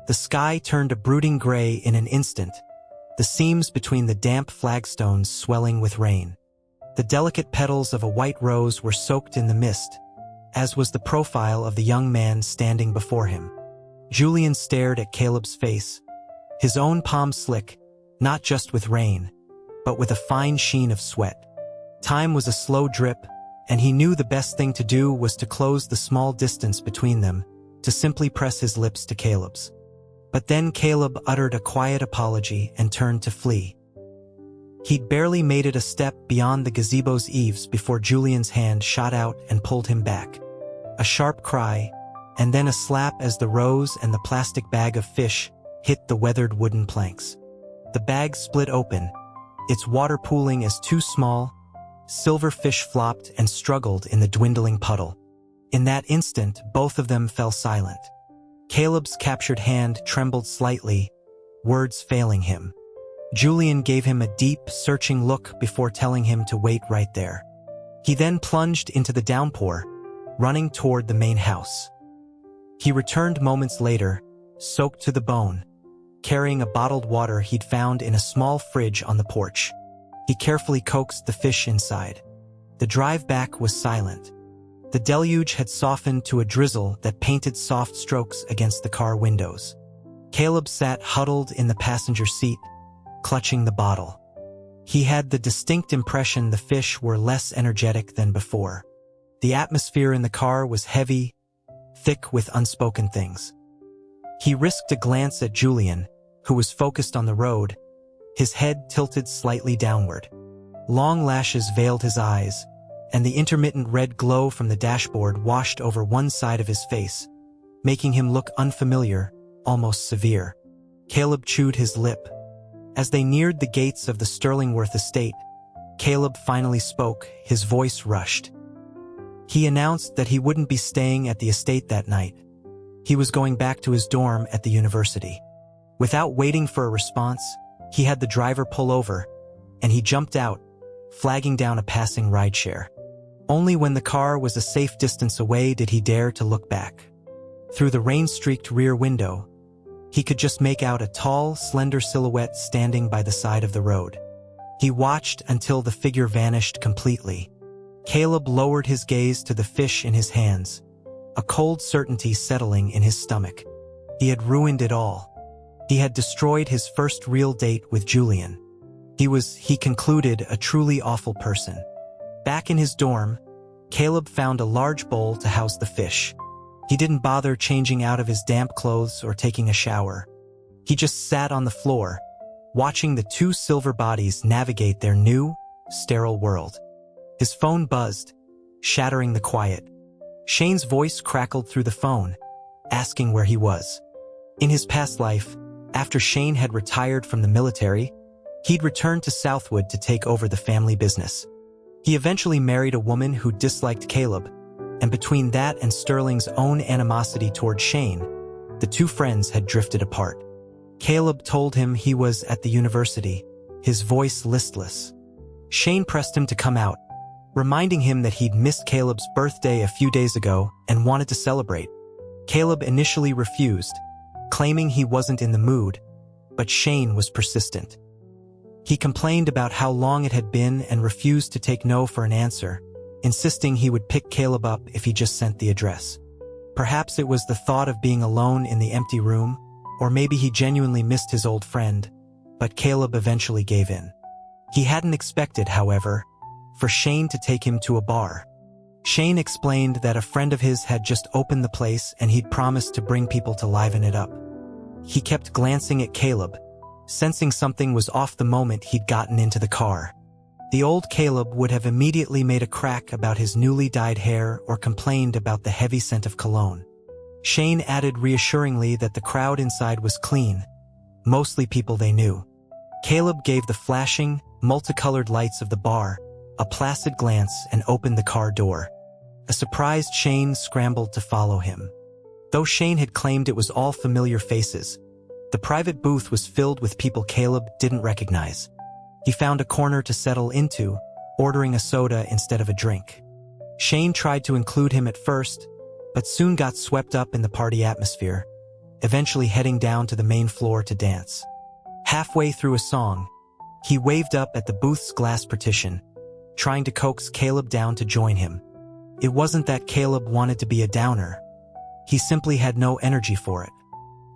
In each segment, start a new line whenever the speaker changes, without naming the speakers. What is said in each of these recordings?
The sky turned a brooding gray in an instant, the seams between the damp flagstones swelling with rain. The delicate petals of a white rose were soaked in the mist, as was the profile of the young man standing before him. Julian stared at Caleb's face, his own palm slick, not just with rain, but with a fine sheen of sweat. Time was a slow drip, and he knew the best thing to do was to close the small distance between them, to simply press his lips to Caleb's. But then Caleb uttered a quiet apology and turned to flee. He'd barely made it a step beyond the gazebo's eaves before Julian's hand shot out and pulled him back. A sharp cry, and then a slap as the rose and the plastic bag of fish hit the weathered wooden planks. The bag split open, its water pooling as too small. Silver fish flopped and struggled in the dwindling puddle. In that instant, both of them fell silent. Caleb's captured hand trembled slightly, words failing him. Julian gave him a deep, searching look before telling him to wait right there. He then plunged into the downpour, running toward the main house. He returned moments later, soaked to the bone, carrying a bottled water he'd found in a small fridge on the porch. He carefully coaxed the fish inside. The drive back was silent. The deluge had softened to a drizzle that painted soft strokes against the car windows. Caleb sat huddled in the passenger seat, clutching the bottle. He had the distinct impression the fish were less energetic than before. The atmosphere in the car was heavy, thick with unspoken things. He risked a glance at Julian, who was focused on the road, his head tilted slightly downward. Long lashes veiled his eyes, and the intermittent red glow from the dashboard washed over one side of his face, making him look unfamiliar, almost severe. Caleb chewed his lip. As they neared the gates of the Sterlingworth estate, Caleb finally spoke, his voice rushed. He announced that he wouldn't be staying at the estate that night. He was going back to his dorm at the university. Without waiting for a response, he had the driver pull over, and he jumped out, flagging down a passing rideshare. Only when the car was a safe distance away did he dare to look back. Through the rain-streaked rear window, he could just make out a tall, slender silhouette standing by the side of the road. He watched until the figure vanished completely. Caleb lowered his gaze to the fish in his hands, a cold certainty settling in his stomach. He had ruined it all. He had destroyed his first real date with Julian. He concluded, a truly awful person. Back in his dorm, Caleb found a large bowl to house the fish. He didn't bother changing out of his damp clothes or taking a shower. He just sat on the floor, watching the two silver bodies navigate their new, sterile world. His phone buzzed, shattering the quiet. Shane's voice crackled through the phone, asking where he was. In his past life, after Shane had retired from the military, he'd returned to Southwood to take over the family business. He eventually married a woman who disliked Caleb, and between that and Sterling's own animosity toward Shane, the two friends had drifted apart. Caleb told him he was at the university, his voice listless. Shane pressed him to come out, reminding him that he'd missed Caleb's birthday a few days ago and wanted to celebrate. Caleb initially refused, claiming he wasn't in the mood, but Shane was persistent. He complained about how long it had been and refused to take no for an answer, insisting he would pick Caleb up if he just sent the address. Perhaps it was the thought of being alone in the empty room, or maybe he genuinely missed his old friend, but Caleb eventually gave in. He hadn't expected, however, for Shane to take him to a bar. Shane explained that a friend of his had just opened the place and he'd promised to bring people to liven it up. He kept glancing at Caleb, sensing something was off the moment he'd gotten into the car. The old Caleb would have immediately made a crack about his newly dyed hair or complained about the heavy scent of cologne. Shane added reassuringly that the crowd inside was clean, mostly people they knew. Caleb gave the flashing, multicolored lights of the bar a placid glance and opened the car door. A surprised Shane scrambled to follow him. Though Shane had claimed it was all familiar faces, the private booth was filled with people Caleb didn't recognize. He found a corner to settle into, ordering a soda instead of a drink. Shane tried to include him at first, but soon got swept up in the party atmosphere, eventually heading down to the main floor to dance. Halfway through a song, he waved up at the booth's glass partition, trying to coax Caleb down to join him. It wasn't that Caleb wanted to be a downer. He simply had no energy for it.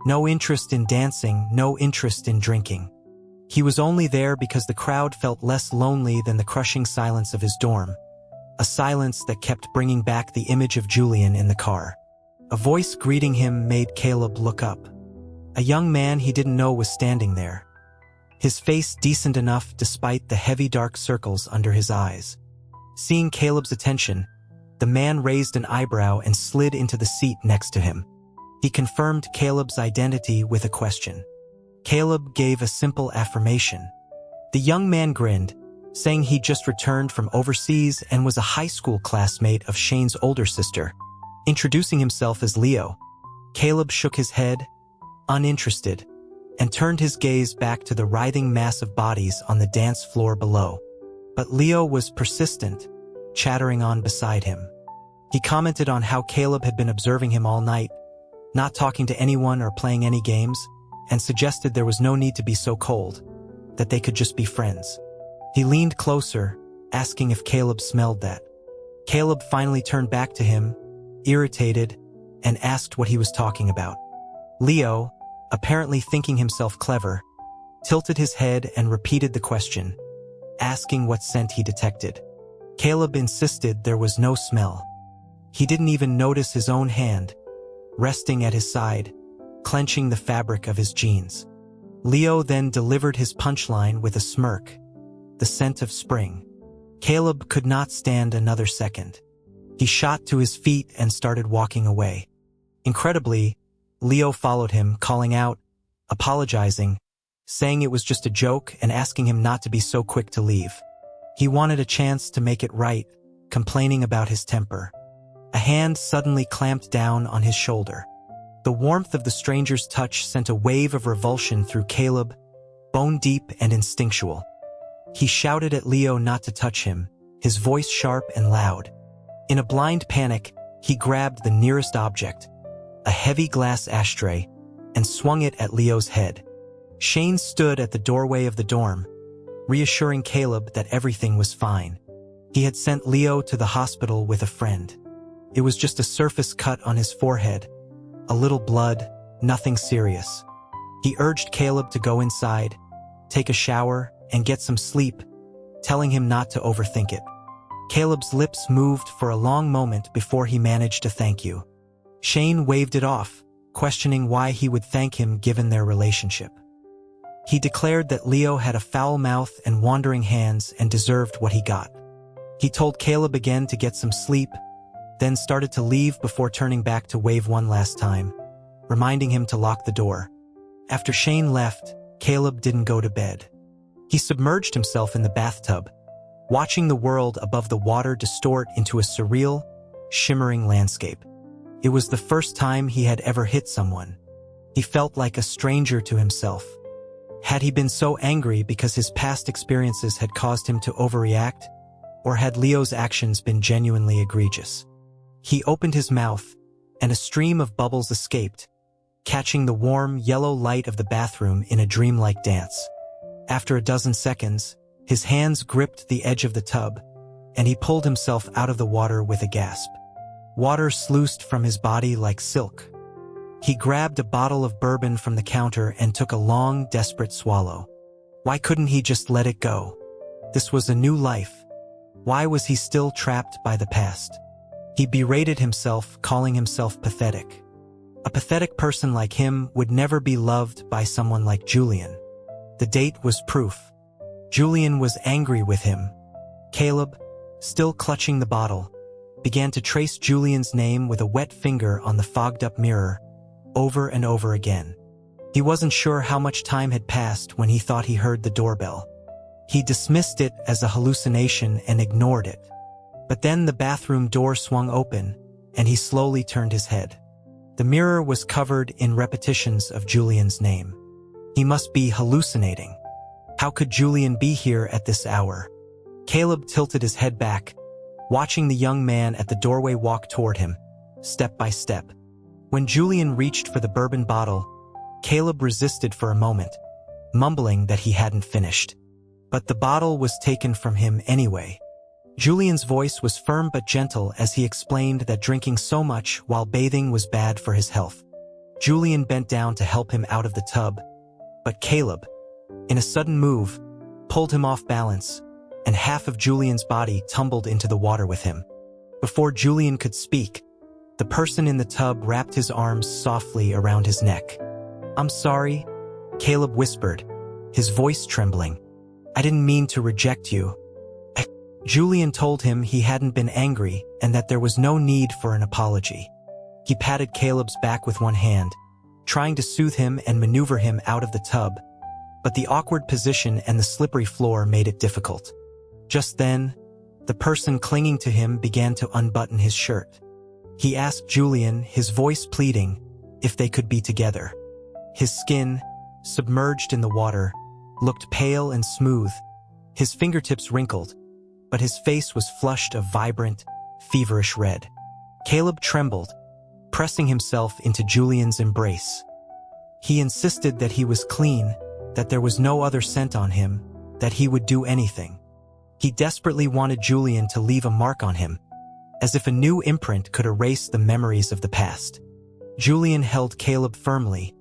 No interest in dancing, no interest in drinking. He was only there because the crowd felt less lonely than the crushing silence of his dorm. A silence that kept bringing back the image of Julian in the car. A voice greeting him made Caleb look up. A young man he didn't know was standing there. His face decent enough despite the heavy dark circles under his eyes. Seeing Caleb's attention, the man raised an eyebrow and slid into the seat next to him. He confirmed Caleb's identity with a question. Caleb gave a simple affirmation. The young man grinned, saying he just returned from overseas and was a high school classmate of Shane's older sister. Introducing himself as Leo, Caleb shook his head, uninterested, and turned his gaze back to the writhing mass of bodies on the dance floor below. But Leo was persistent, chattering on beside him. He commented on how Caleb had been observing him all night, not talking to anyone or playing any games, and suggested there was no need to be so cold, that they could just be friends. He leaned closer, asking if Caleb smelled that. Caleb finally turned back to him, irritated, and asked what he was talking about. Leo, apparently thinking himself clever, tilted his head and repeated the question, asking what scent he detected. Caleb insisted there was no smell. He didn't even notice his own hand, resting at his side, clenching the fabric of his jeans. Leo then delivered his punchline with a smirk. The scent of spring. Caleb could not stand another second. He shot to his feet and started walking away. Incredibly, Leo followed him, calling out, apologizing, saying it was just a joke and asking him not to be so quick to leave. He wanted a chance to make it right, complaining about his temper. A hand suddenly clamped down on his shoulder. The warmth of the stranger's touch sent a wave of revulsion through Caleb, bone-deep and instinctual. He shouted at Leo not to touch him, his voice sharp and loud. In a blind panic, he grabbed the nearest object, a heavy glass ashtray, and swung it at Leo's head. Shane stood at the doorway of the dorm, reassuring Caleb that everything was fine. He had sent Leo to the hospital with a friend. It was just a surface cut on his forehead, a little blood, nothing serious. He urged Caleb to go inside, take a shower, and get some sleep, telling him not to overthink it. Caleb's lips moved for a long moment before he managed to thank you. Shane waved it off, questioning why he would thank him given their relationship. He declared that Leo had a foul mouth and wandering hands and deserved what he got. He told Caleb again to get some sleep, then started to leave before turning back to wave one last time, reminding him to lock the door. After Shane left, Caleb didn't go to bed. He submerged himself in the bathtub, watching the world above the water distort into a surreal, shimmering landscape. It was the first time he had ever hit someone. He felt like a stranger to himself. Had he been so angry because his past experiences had caused him to overreact, or had Leo's actions been genuinely egregious? He opened his mouth, and a stream of bubbles escaped, catching the warm, yellow light of the bathroom in a dreamlike dance. After a dozen seconds, his hands gripped the edge of the tub, and he pulled himself out of the water with a gasp. Water sluiced from his body like silk. He grabbed a bottle of bourbon from the counter and took a long, desperate swallow. Why couldn't he just let it go? This was a new life. Why was he still trapped by the past? He berated himself, calling himself pathetic. A pathetic person like him would never be loved by someone like Julian. The date was proof. Julian was angry with him. Caleb, still clutching the bottle, began to trace Julian's name with a wet finger on the fogged-up mirror, over and over again. He wasn't sure how much time had passed when he thought he heard the doorbell. He dismissed it as a hallucination and ignored it. But then the bathroom door swung open, and he slowly turned his head. The mirror was covered in repetitions of Julian's name. He must be hallucinating. How could Julian be here at this hour? Caleb tilted his head back, watching the young man at the doorway walk toward him, step by step. When Julian reached for the bourbon bottle, Caleb resisted for a moment, mumbling that he hadn't finished. But the bottle was taken from him anyway. Julian's voice was firm but gentle as he explained that drinking so much while bathing was bad for his health. Julian bent down to help him out of the tub, but Caleb, in a sudden move, pulled him off balance, and half of Julian's body tumbled into the water with him. Before Julian could speak, the person in the tub wrapped his arms softly around his neck. "I'm sorry," Caleb whispered, his voice trembling. "I didn't mean to reject you." Julian told him he hadn't been angry and that there was no need for an apology. He patted Caleb's back with one hand, trying to soothe him and maneuver him out of the tub, but the awkward position and the slippery floor made it difficult. Just then, the person clinging to him began to unbutton his shirt. He asked Julian, his voice pleading, if they could be together. His skin, submerged in the water, looked pale and smooth, his fingertips wrinkled, but his face was flushed a vibrant, feverish red. Caleb trembled, pressing himself into Julian's embrace. He insisted that he was clean, that there was no other scent on him, that he would do anything. He desperately wanted Julian to leave a mark on him, as if a new imprint could erase the memories of the past. Julian held Caleb firmly,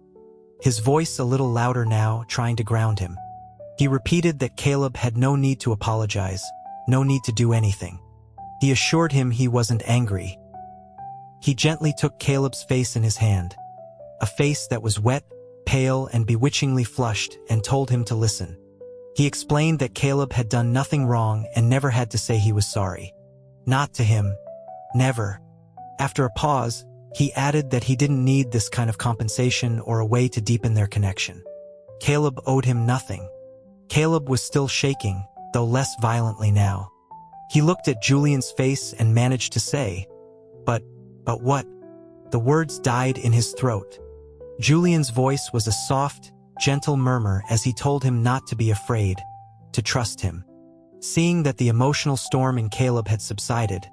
his voice a little louder now, trying to ground him. He repeated that Caleb had no need to apologize, no need to do anything. He assured him he wasn't angry. He gently took Caleb's face in his hand, a face that was wet, pale, and bewitchingly flushed, and told him to listen. He explained that Caleb had done nothing wrong and never had to say he was sorry. Not to him. Never. After a pause, he added that he didn't need this kind of compensation or a way to deepen their connection. Caleb owed him nothing. Caleb was still shaking, though less violently now. He looked at Julian's face and managed to say, But what?" The words died in his throat. Julian's voice was a soft, gentle murmur as he told him not to be afraid, to trust him. Seeing that the emotional storm in Caleb had subsided,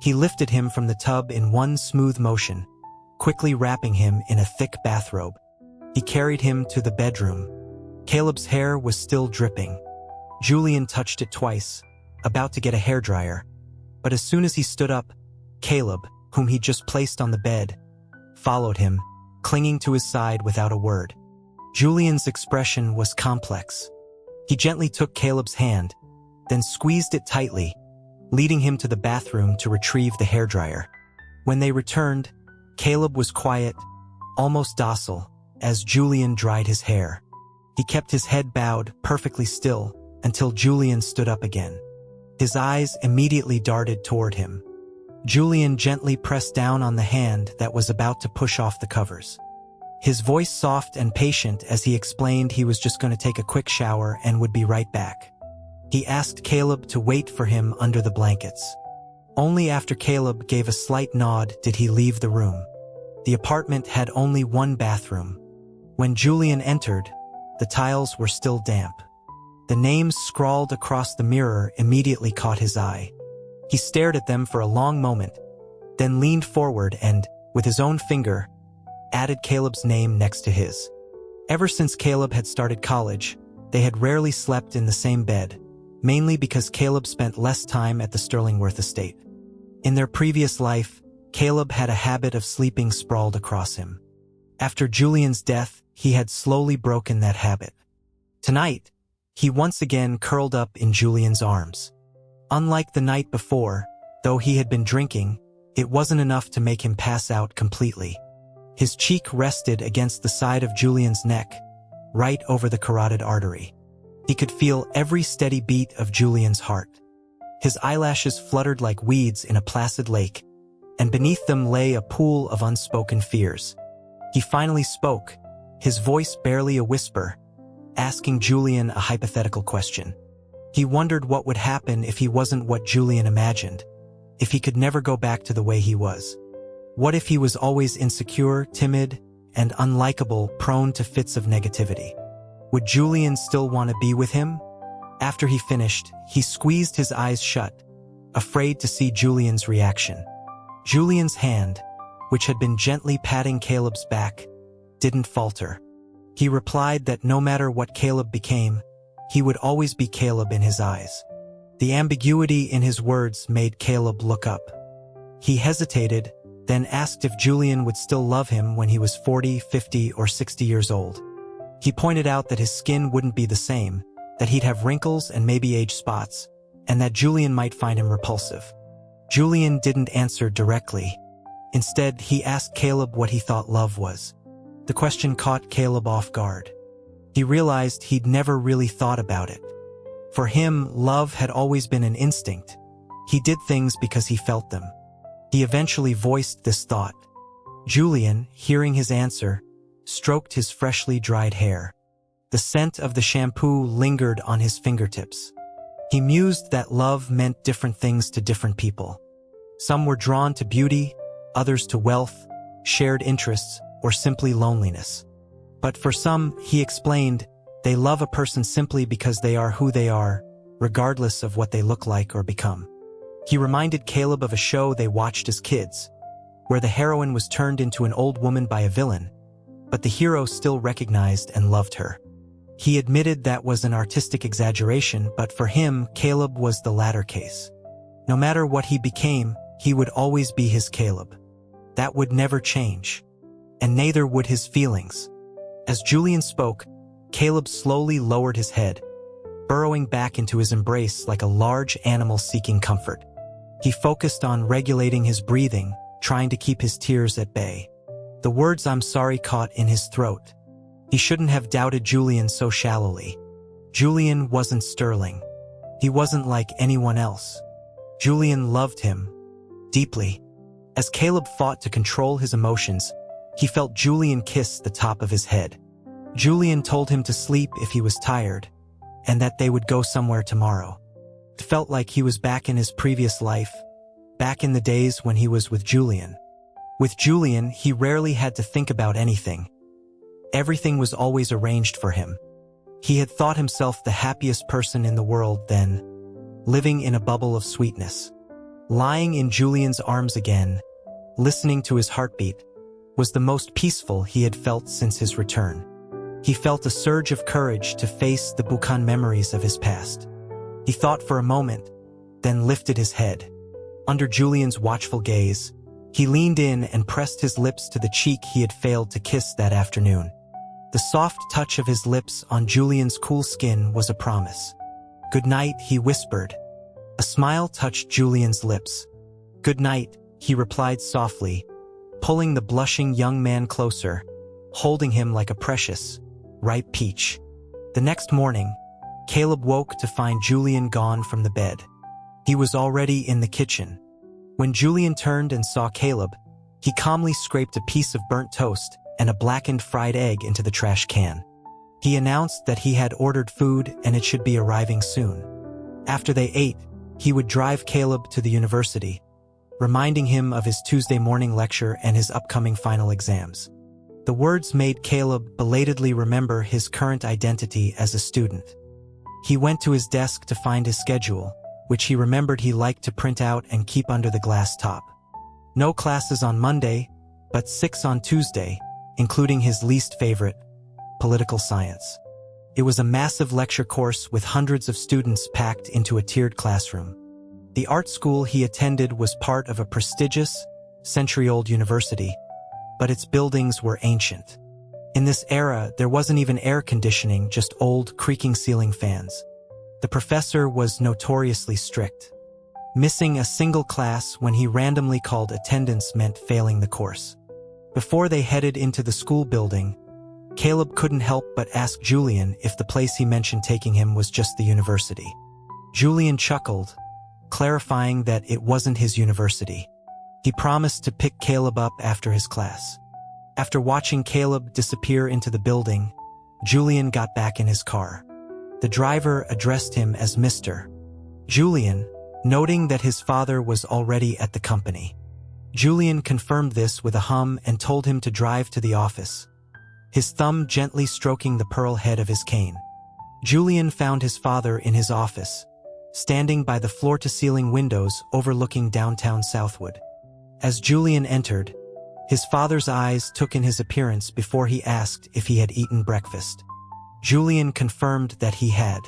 he lifted him from the tub in one smooth motion, quickly wrapping him in a thick bathrobe. He carried him to the bedroom. Caleb's hair was still dripping. Julian touched it twice, about to get a hairdryer, but as soon as he stood up, Caleb, whom he just placed on the bed, followed him, clinging to his side without a word. Julian's expression was complex. He gently took Caleb's hand, then squeezed it tightly, leading him to the bathroom to retrieve the hairdryer. When they returned, Caleb was quiet, almost docile, as Julian dried his hair. He kept his head bowed, perfectly still, until Julian stood up again. His eyes immediately darted toward him. Julian gently pressed down on the hand that was about to push off the covers. His voice soft and patient as he explained he was just going to take a quick shower and would be right back. He asked Caleb to wait for him under the blankets. Only after Caleb gave a slight nod did he leave the room. The apartment had only one bathroom. When Julian entered, the tiles were still damp. The names scrawled across the mirror immediately caught his eye. He stared at them for a long moment, then leaned forward and, with his own finger, added Caleb's name next to his. Ever since Caleb had started college, they had rarely slept in the same bed, mainly because Caleb spent less time at the Sterlingworth estate. In their previous life, Caleb had a habit of sleeping sprawled across him. After Julian's death, he had slowly broken that habit. Tonight, he once again curled up in Julian's arms. Unlike the night before, though he had been drinking, it wasn't enough to make him pass out completely. His cheek rested against the side of Julian's neck, right over the carotid artery. He could feel every steady beat of Julian's heart. His eyelashes fluttered like weeds in a placid lake, and beneath them lay a pool of unspoken fears. He finally spoke, his voice barely a whisper, asking Julian a hypothetical question. He wondered what would happen if he wasn't what Julian imagined, if he could never go back to the way he was. What if he was always insecure, timid, and unlikable, prone to fits of negativity? Would Julian still want to be with him? After he finished, he squeezed his eyes shut, afraid to see Julian's reaction. Julian's hand, which had been gently patting Caleb's back, didn't falter. He replied that no matter what Caleb became, he would always be Caleb in his eyes. The ambiguity in his words made Caleb look up. He hesitated, then asked if Julian would still love him when he was 40, 50, or 60 years old. He pointed out that his skin wouldn't be the same, that he'd have wrinkles and maybe age spots, and that Julian might find him repulsive. Julian didn't answer directly. Instead, he asked Caleb what he thought love was. The question caught Caleb off guard. He realized he'd never really thought about it. For him, love had always been an instinct. He did things because he felt them. He eventually voiced this thought. Julian, hearing his answer, stroked his freshly dried hair. The scent of the shampoo lingered on his fingertips. He mused that love meant different things to different people. Some were drawn to beauty, others to wealth, shared interests, or simply loneliness. But for some, he explained, they love a person simply because they are who they are, regardless of what they look like or become. He reminded Caleb of a show they watched as kids, where the heroine was turned into an old woman by a villain, but the hero still recognized and loved her. He admitted that was an artistic exaggeration, but for him, Caleb was the latter case. No matter what he became, he would always be his Caleb. That would never change. And neither would his feelings. As Julian spoke, Caleb slowly lowered his head, burrowing back into his embrace like a large animal seeking comfort. He focused on regulating his breathing, trying to keep his tears at bay. The words "I'm sorry" caught in his throat. He shouldn't have doubted Julian so shallowly. Julian wasn't sterling. He wasn't like anyone else. Julian loved him deeply. As Caleb fought to control his emotions, he felt Julian kiss the top of his head. Julian told him to sleep if he was tired, and that they would go somewhere tomorrow. It felt like he was back in his previous life, back in the days when he was with Julian. With Julian, he rarely had to think about anything. Everything was always arranged for him. He had thought himself the happiest person in the world then, living in a bubble of sweetness. Lying in Julian's arms again, listening to his heartbeat, was the most peaceful he had felt since his return. He felt a surge of courage to face the Bukan memories of his past. He thought for a moment, then lifted his head. Under Julian's watchful gaze, he leaned in and pressed his lips to the cheek he had failed to kiss that afternoon. The soft touch of his lips on Julian's cool skin was a promise. "Good night," he whispered. A smile touched Julian's lips. "Good night," he replied softly, pulling the blushing young man closer, holding him like a precious, ripe peach. The next morning, Caleb woke to find Julian gone from the bed. He was already in the kitchen. When Julian turned and saw Caleb, he calmly scraped a piece of burnt toast and a blackened fried egg into the trash can. He announced that he had ordered food and it should be arriving soon. After they ate, he would drive Caleb to the university, reminding him of his Tuesday morning lecture and his upcoming final exams. The words made Caleb belatedly remember his current identity as a student. He went to his desk to find his schedule, which he remembered he liked to print out and keep under the glass top. No classes on Monday, but 6 on Tuesday, including his least favorite, political science. It was a massive lecture course with hundreds of students packed into a tiered classroom. The art school he attended was part of a prestigious, century-old university, but its buildings were ancient. In this era, there wasn't even air conditioning, just old, creaking ceiling fans. The professor was notoriously strict. Missing a single class when he randomly called attendance meant failing the course. Before they headed into the school building, Caleb couldn't help but ask Julian if the place he mentioned taking him was just the university. Julian chuckled, clarifying that it wasn't his university. He promised to pick Caleb up after his class. After watching Caleb disappear into the building, Julian got back in his car. The driver addressed him as Mr. Julian, noting that his father was already at the company. Julian confirmed this with a hum and told him to drive to the office, his thumb gently stroking the pearl head of his cane. Julian found his father in his office, standing by the floor-to-ceiling windows overlooking downtown Southwood. As Julian entered, His father's eyes took in his appearance before he asked if he had eaten breakfast. Julian confirmed that he had.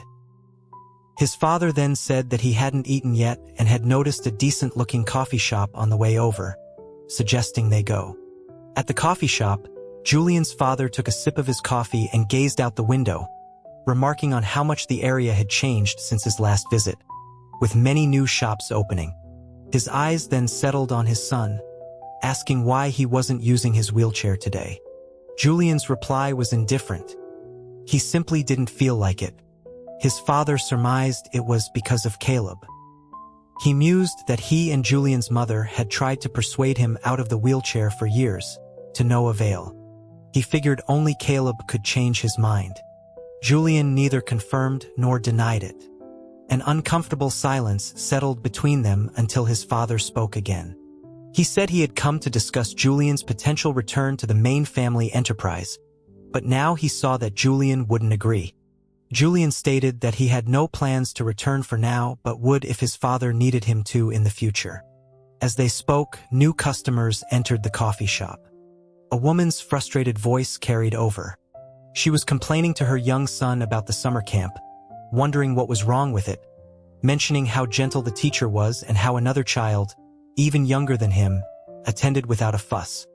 His father then said that he hadn't eaten yet and had noticed a decent-looking coffee shop on the way over, suggesting they go. At the coffee shop, Julian's father took a sip of his coffee and gazed out the window, remarking on how much the area had changed since his last visit, with many new shops opening. His eyes then settled on his son, asking why he wasn't using his wheelchair today. Julian's reply was indifferent. He simply didn't feel like it. His father surmised it was because of Caleb. He mused that he and Julian's mother had tried to persuade him out of the wheelchair for years, to no avail. He figured only Caleb could change his mind. Julian neither confirmed nor denied it. An uncomfortable silence settled between them until his father spoke again. He said he had come to discuss Julian's potential return to the main family enterprise, but now he saw that Julian wouldn't agree. Julian stated that he had no plans to return for now but would if his father needed him to in the future. As they spoke, new customers entered the coffee shop. A woman's frustrated voice carried over. She was complaining to her young son about the summer camp, wondering what was wrong with it, mentioning how gentle the teacher was and how another child, even younger than him, attended without a fuss.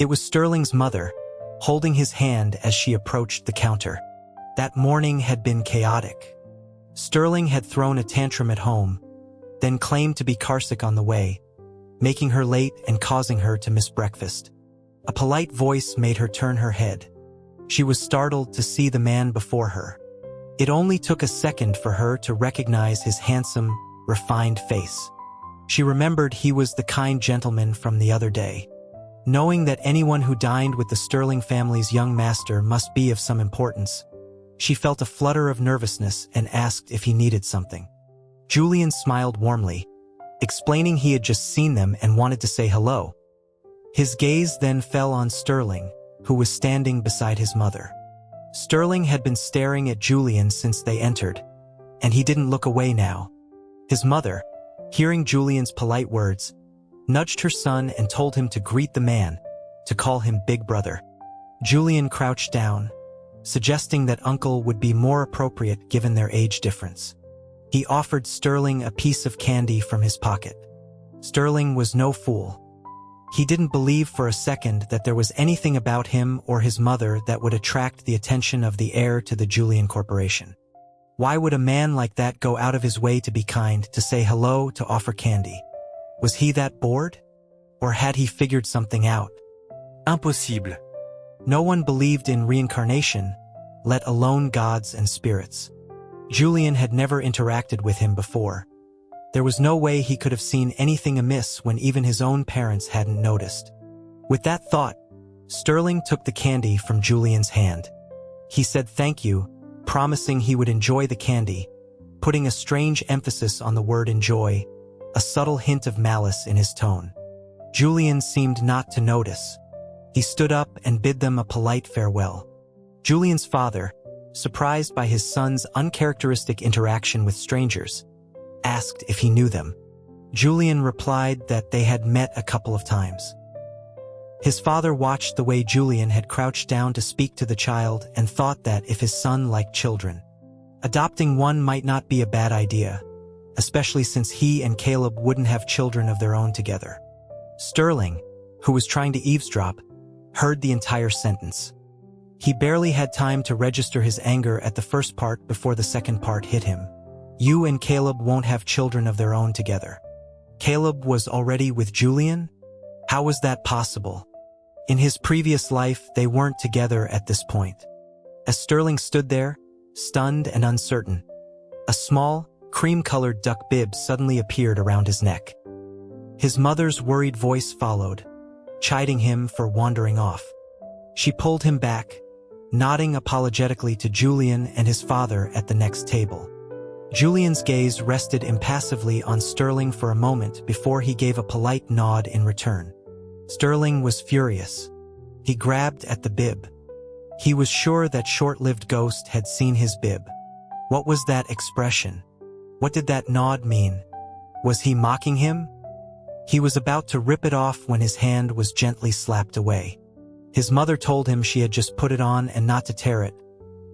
It was Sterling's mother, holding his hand as she approached the counter. That morning had been chaotic. Sterling had thrown a tantrum at home, then claimed to be carsick on the way, making her late and causing her to miss breakfast. A polite voice made her turn her head. She was startled to see the man before her. It only took a second for her to recognize his handsome, refined face. She remembered he was the kind gentleman from the other day. Knowing that anyone who dined with the Sterling family's young master must be of some importance, she felt a flutter of nervousness and asked if he needed something. Julian smiled warmly, explaining he had just seen them and wanted to say hello. His gaze then fell on Sterling, who was standing beside his mother. Sterling had been staring at Julian since they entered, and he didn't look away now. His mother, hearing Julian's polite words, nudged her son and told him to greet the man, to call him Big Brother. Julian crouched down, suggesting that uncle would be more appropriate given their age difference. He offered Sterling a piece of candy from his pocket. Sterling was no fool. He didn't believe for a second that there was anything about him or his mother that would attract the attention of the heir to the Julian Corporation. Why would a man like that go out of his way to be kind, to say hello, to offer candy? Was he that bored? Or had he figured something out? Impossible. No one believed in reincarnation, let alone gods and spirits. Julian had never interacted with him before. There was no way he could have seen anything amiss when even his own parents hadn't noticed. With that thought, Sterling took the candy from Julian's hand. He said thank you, promising he would enjoy the candy, putting a strange emphasis on the word enjoy, a subtle hint of malice in his tone. Julian seemed not to notice. He stood up and bid them a polite farewell. Julian's father, surprised by his son's uncharacteristic interaction with strangers, asked if he knew them. Julian replied that they had met a couple of times. His father watched the way Julian had crouched down to speak to the child and thought that if his son liked children, adopting one might not be a bad idea, especially since he and Caleb wouldn't have children of their own together. Sterling, who was trying to eavesdrop, heard the entire sentence. He barely had time to register his anger at the first part before the second part hit him. You and Caleb won't have children of their own together. Caleb was already with Julian? How was that possible? In his previous life, they weren't together at this point. As Sterling stood there, stunned and uncertain, a small, cream-colored duck bib suddenly appeared around his neck. His mother's worried voice followed, chiding him for wandering off. She pulled him back, nodding apologetically to Julian and his father at the next table. Julian's gaze rested impassively on Sterling for a moment before he gave a polite nod in return. Sterling was furious. He grabbed at the bib. He was sure that short-lived ghost had seen his bib. What was that expression? What did that nod mean? Was he mocking him? He was about to rip it off when his hand was gently slapped away. His mother told him she had just put it on and not to tear it,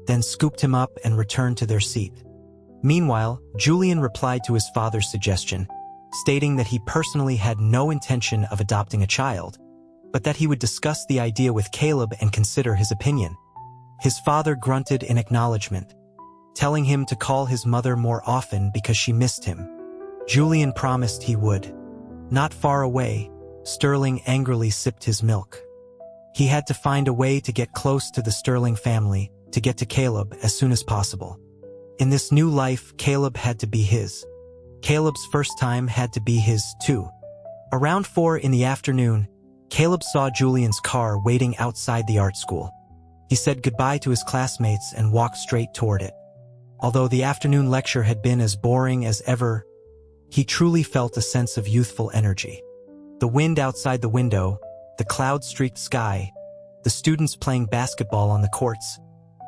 then scooped him up and returned to their seat. Meanwhile, Julian replied to his father's suggestion, stating that he personally had no intention of adopting a child, but that he would discuss the idea with Caleb and consider his opinion. His father grunted in acknowledgement, telling him to call his mother more often because she missed him. Julian promised he would. Not far away, Sterling angrily sipped his milk. He had to find a way to get close to the Sterling family, to get to Caleb as soon as possible. In this new life, Caleb had to be his. Caleb's first time had to be his, too. Around 4 in the afternoon, Caleb saw Julian's car waiting outside the art school. He said goodbye to his classmates and walked straight toward it. Although the afternoon lecture had been as boring as ever, he truly felt a sense of youthful energy. The wind outside the window, the cloud-streaked sky, the students playing basketball on the courts,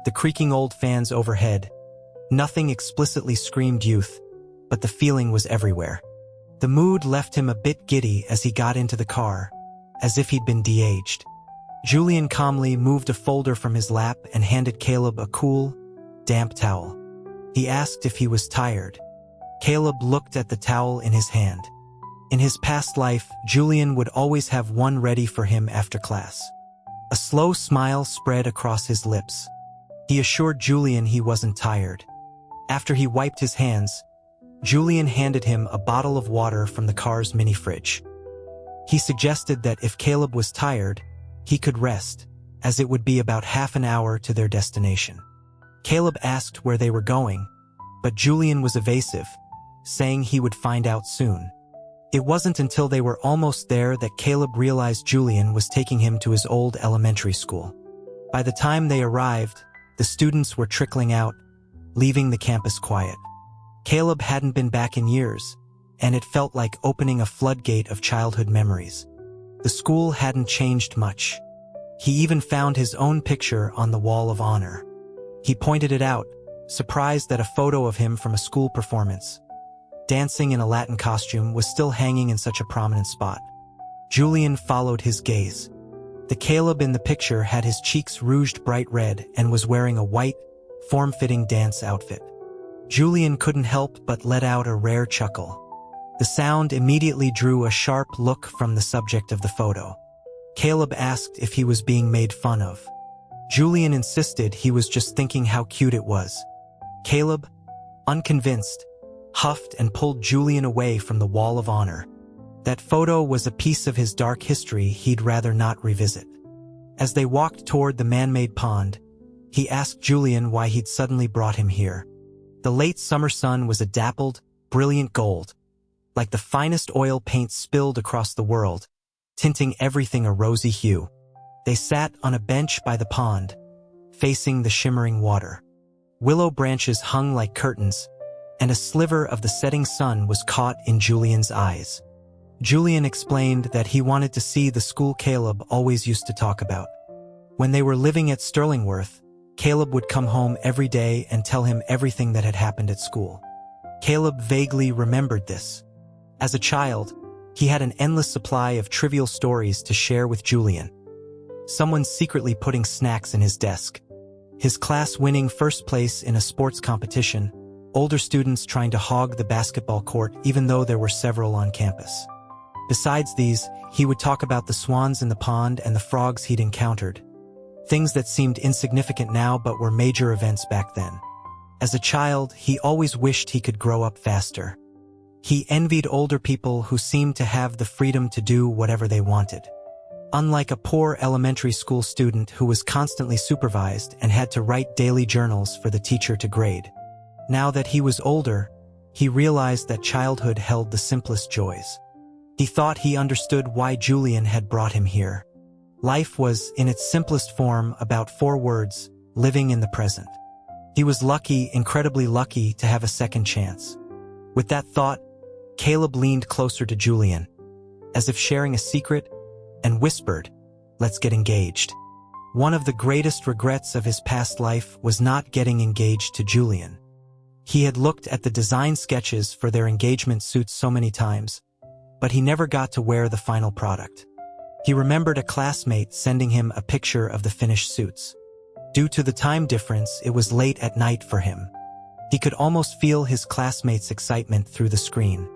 the creaking old fans overhead. Nothing explicitly screamed youth, but the feeling was everywhere. The mood left him a bit giddy as he got into the car, as if he'd been de-aged. Julian calmly moved a folder from his lap and handed Caleb a cool, damp towel. He asked if he was tired. Caleb looked at the towel in his hand. In his past life, Julian would always have one ready for him after class. A slow smile spread across his lips. He assured Julian he wasn't tired. After he wiped his hands, Julian handed him a bottle of water from the car's mini-fridge. He suggested that if Caleb was tired, he could rest, as it would be about half an hour to their destination. Caleb asked where they were going, but Julian was evasive, saying he would find out soon. It wasn't until they were almost there that Caleb realized Julian was taking him to his old elementary school. By the time they arrived, the students were trickling out, leaving the campus quiet. Caleb hadn't been back in years, and it felt like opening a floodgate of childhood memories. The school hadn't changed much. He even found his own picture on the wall of honor. He pointed it out, surprised that a photo of him from a school performance, dancing in a Latin costume, was still hanging in such a prominent spot. Julian followed his gaze. The Caleb in the picture had his cheeks rouged bright red and was wearing a white, form-fitting dance outfit. Julian couldn't help but let out a rare chuckle. The sound immediately drew a sharp look from the subject of the photo. Caleb asked if he was being made fun of. Julian insisted he was just thinking how cute it was. Caleb, unconvinced, huffed and pulled Julian away from the wall of honor. That photo was a piece of his dark history he'd rather not revisit. As they walked toward the man-made pond, he asked Julian why he'd suddenly brought him here. The late summer sun was a dappled, brilliant gold, like the finest oil paint spilled across the world, tinting everything a rosy hue. They sat on a bench by the pond, facing the shimmering water. Willow branches hung like curtains, and a sliver of the setting sun was caught in Julian's eyes. Julian explained that he wanted to see the school Caleb always used to talk about. When they were living at Sterlingworth, Caleb would come home every day and tell him everything that had happened at school. Caleb vaguely remembered this. As a child, he had an endless supply of trivial stories to share with Julian. Someone secretly putting snacks in his desk, his class winning first place in a sports competition, older students trying to hog the basketball court even though there were several on campus. Besides these, he would talk about the swans in the pond and the frogs he'd encountered. Things that seemed insignificant now but were major events back then. As a child, he always wished he could grow up faster. He envied older people who seemed to have the freedom to do whatever they wanted. Unlike a poor elementary school student who was constantly supervised and had to write daily journals for the teacher to grade. Now that he was older, he realized that childhood held the simplest joys. He thought he understood why Julian had brought him here. Life was, in its simplest form, about 4 words: living in the present. He was lucky, incredibly lucky, to have a second chance. With that thought, Caleb leaned closer to Julian, as if sharing a secret, and whispered, "Let's get engaged." One of the greatest regrets of his past life was not getting engaged to Julian. He had looked at the design sketches for their engagement suits so many times, but he never got to wear the final product. He remembered a classmate sending him a picture of the finished suits. Due to the time difference, it was late at night for him. He could almost feel his classmate's excitement through the screen.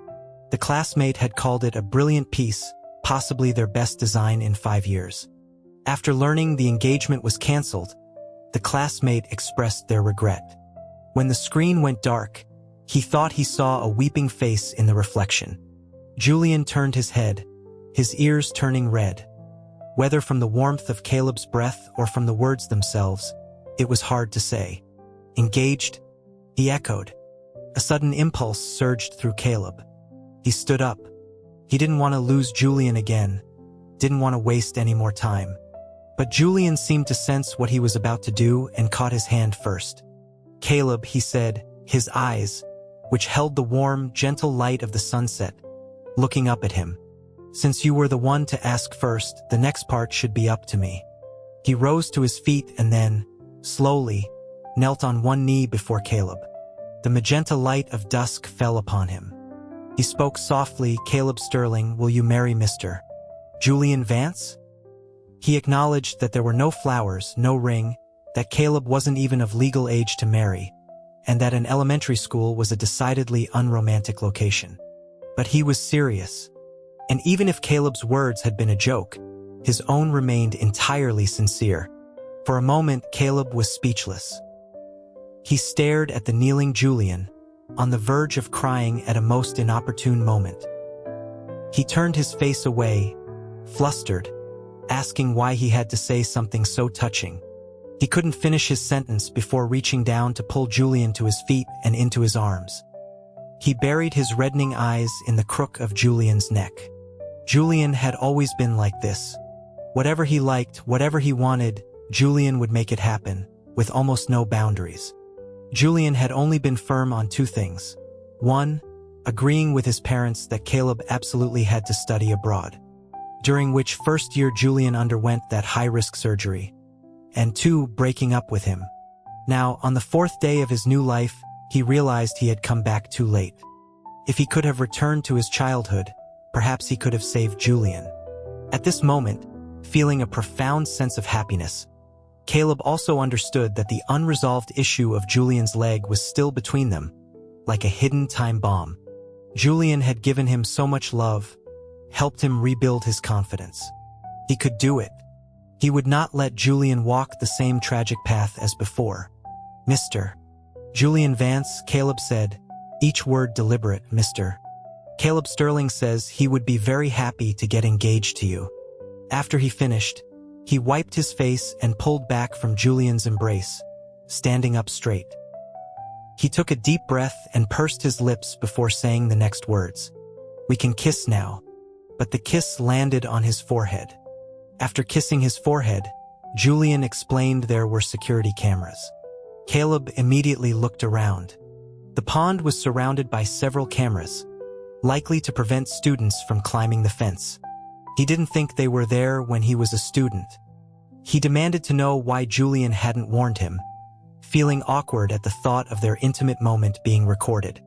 The classmate had called it a brilliant piece, possibly their best design in 5 years. After learning the engagement was canceled, the classmate expressed their regret. When the screen went dark, he thought he saw a weeping face in the reflection. Julian turned his head, his ears turning red. Whether from the warmth of Caleb's breath or from the words themselves, it was hard to say. Engaged? He echoed. A sudden impulse surged through Caleb. He stood up. He didn't want to lose Julian again, didn't want to waste any more time. But Julian seemed to sense what he was about to do and caught his hand first. Caleb, he said, his eyes, which held the warm, gentle light of the sunset, looking up at him. Since you were the one to ask first, the next part should be up to me. He rose to his feet and then, slowly, knelt on one knee before Caleb. The magenta light of dusk fell upon him. He spoke softly, Caleb Sterling, will you marry Mr. Julian Vance? He acknowledged that there were no flowers, no ring, that Caleb wasn't even of legal age to marry, and that an elementary school was a decidedly unromantic location. But he was serious. And even if Caleb's words had been a joke, his own remained entirely sincere. For a moment, Caleb was speechless. He stared at the kneeling Julian, on the verge of crying at a most inopportune moment. He turned his face away, flustered, asking why he had to say something so touching. He couldn't finish his sentence before reaching down to pull Julian to his feet and into his arms. He buried his reddening eyes in the crook of Julian's neck. Julian had always been like this. Whatever he liked, whatever he wanted, Julian would make it happen, with almost no boundaries. Julian had only been firm on 2 things. 1, agreeing with his parents that Caleb absolutely had to study abroad, during which first year Julian underwent that high-risk surgery. And 2, breaking up with him. Now, on the 4th day of his new life, he realized he had come back too late. If he could have returned to his childhood, perhaps he could have saved Julian. At this moment, feeling a profound sense of happiness, Caleb also understood that the unresolved issue of Julian's leg was still between them, like a hidden time bomb. Julian had given him so much love, helped him rebuild his confidence. He could do it. He would not let Julian walk the same tragic path as before. Mr. Julian Vance, Caleb said, each word deliberate, Mr. Caleb Sterling says he would be very happy to get engaged to you. After he finished, he wiped his face and pulled back from Julian's embrace, standing up straight. He took a deep breath and pursed his lips before saying the next words. We can kiss now. But the kiss landed on his forehead. After kissing his forehead, Julian explained there were security cameras. Caleb immediately looked around. The pond was surrounded by several cameras, likely to prevent students from climbing the fence. He didn't think they were there when he was a student. He demanded to know why Julian hadn't warned him, feeling awkward at the thought of their intimate moment being recorded.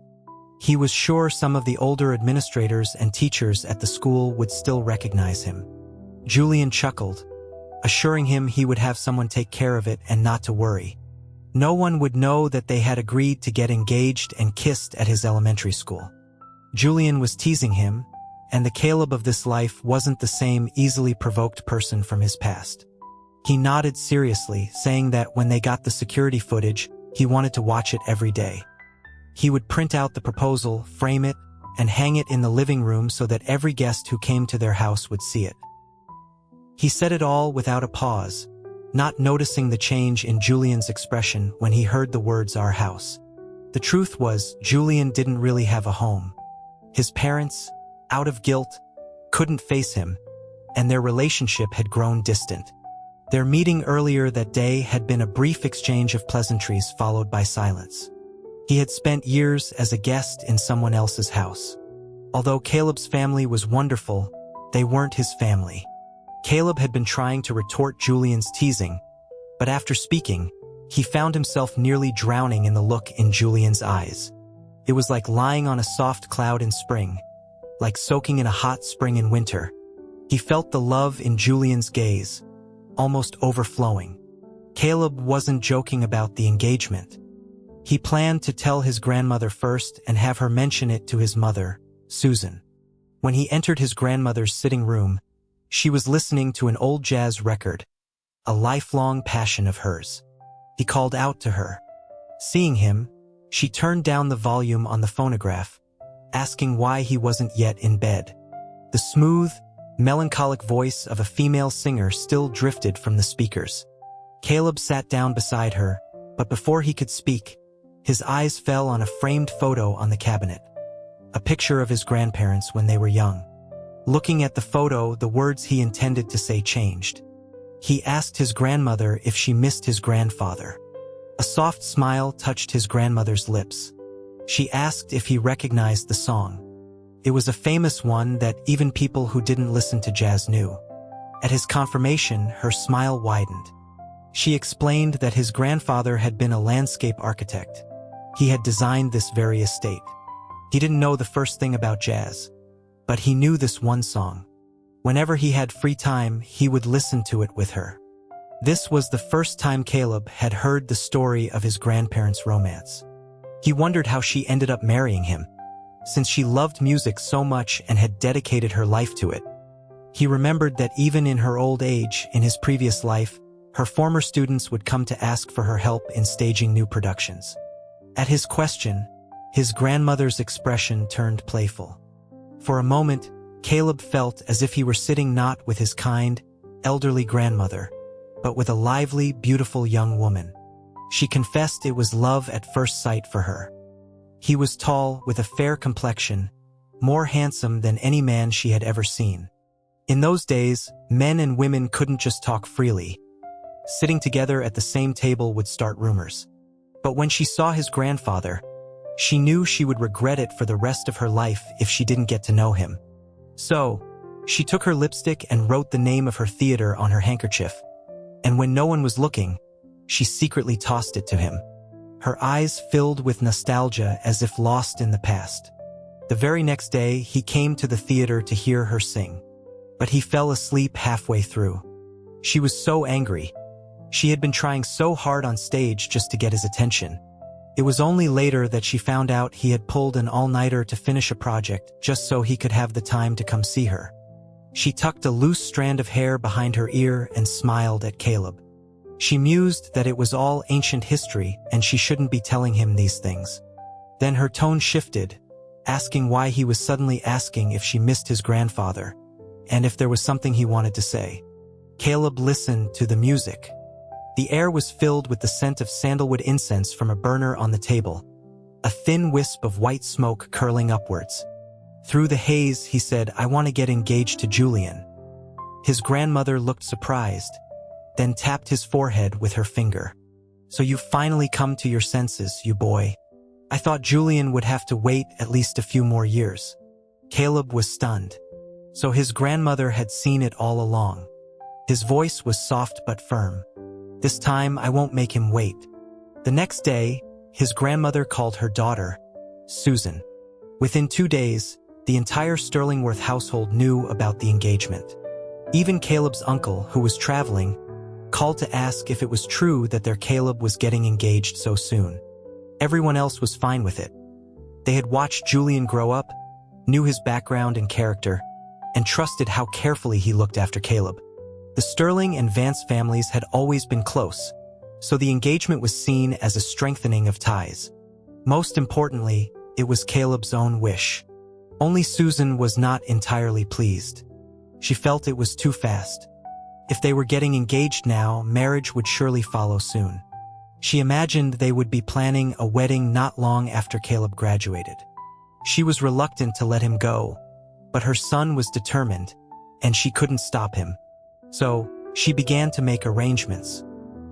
He was sure some of the older administrators and teachers at the school would still recognize him. Julian chuckled, assuring him he would have someone take care of it and not to worry. No one would know that they had agreed to get engaged and kissed at his elementary school. Julian was teasing him, and the Caleb of this life wasn't the same easily provoked person from his past. He nodded seriously, saying that when they got the security footage, he wanted to watch it every day. He would print out the proposal, frame it, and hang it in the living room so that every guest who came to their house would see it. He said it all without a pause, not noticing the change in Julian's expression when he heard the words "our house." The truth was, Julian didn't really have a home. His parents, out of guilt, couldn't face him, and their relationship had grown distant. Their meeting earlier that day had been a brief exchange of pleasantries followed by silence. He had spent years as a guest in someone else's house. Although Caleb's family was wonderful, they weren't his family. Caleb had been trying to retort Julian's teasing, but after speaking, he found himself nearly drowning in the look in Julian's eyes. It was like lying on a soft cloud in spring, like soaking in a hot spring in winter. He felt the love in Julian's gaze, almost overflowing. Caleb wasn't joking about the engagement. He planned to tell his grandmother first and have her mention it to his mother, Susan. When he entered his grandmother's sitting room, she was listening to an old jazz record, a lifelong passion of hers. He called out to her. Seeing him, she turned down the volume on the phonograph, asking why he wasn't yet in bed. The smooth, melancholic voice of a female singer still drifted from the speakers. Caleb sat down beside her, but before he could speak, his eyes fell on a framed photo on the cabinet. A picture of his grandparents when they were young. Looking at the photo, the words he intended to say changed. He asked his grandmother if she missed his grandfather. A soft smile touched his grandmother's lips. She asked if he recognized the song. It was a famous one that even people who didn't listen to jazz knew. At his confirmation, her smile widened. She explained that his grandfather had been a landscape architect. He had designed this very estate. He didn't know the first thing about jazz, but he knew this one song. Whenever he had free time, he would listen to it with her. This was the first time Caleb had heard the story of his grandparents' romance. He wondered how she ended up marrying him, since she loved music so much and had dedicated her life to it. He remembered that even in her old age, in his previous life, her former students would come to ask for her help in staging new productions. At his question, his grandmother's expression turned playful. For a moment, Caleb felt as if he were sitting not with his kind, elderly grandmother, but with a lively, beautiful young woman. She confessed it was love at first sight for her. He was tall, with a fair complexion, more handsome than any man she had ever seen. In those days, men and women couldn't just talk freely. Sitting together at the same table would start rumors. But when she saw his grandfather, she knew she would regret it for the rest of her life if she didn't get to know him. So, she took her lipstick and wrote the name of her theater on her handkerchief. And when no one was looking, she secretly tossed it to him. Her eyes filled with nostalgia as if lost in the past. The very next day, he came to the theater to hear her sing. But he fell asleep halfway through. She was so angry. She had been trying so hard on stage just to get his attention. It was only later that she found out he had pulled an all-nighter to finish a project just so he could have the time to come see her. She tucked a loose strand of hair behind her ear and smiled at Caleb. She mused that it was all ancient history and she shouldn't be telling him these things. Then her tone shifted, asking why he was suddenly asking if she missed his grandfather, and if there was something he wanted to say. Caleb listened to the music. The air was filled with the scent of sandalwood incense from a burner on the table, a thin wisp of white smoke curling upwards. Through the haze, he said, "I want to get engaged to Julian." His grandmother looked surprised, then tapped his forehead with her finger. "So you've finally come to your senses, you boy. I thought Julian would have to wait at least a few more years." Caleb was stunned. So his grandmother had seen it all along. His voice was soft but firm. "This time I won't make him wait." The next day, his grandmother called her daughter, Susan. Within 2 days, the entire Sterlingworth household knew about the engagement. Even Caleb's uncle, who was traveling, called to ask if it was true that their Caleb was getting engaged so soon. Everyone else was fine with it. They had watched Julian grow up, knew his background and character, and trusted how carefully he looked after Caleb. The Sterling and Vance families had always been close, so the engagement was seen as a strengthening of ties. Most importantly, it was Caleb's own wish. Only Susan was not entirely pleased. She felt it was too fast. If they were getting engaged now, marriage would surely follow soon. She imagined they would be planning a wedding not long after Caleb graduated. She was reluctant to let him go, but her son was determined, and she couldn't stop him. So, she began to make arrangements.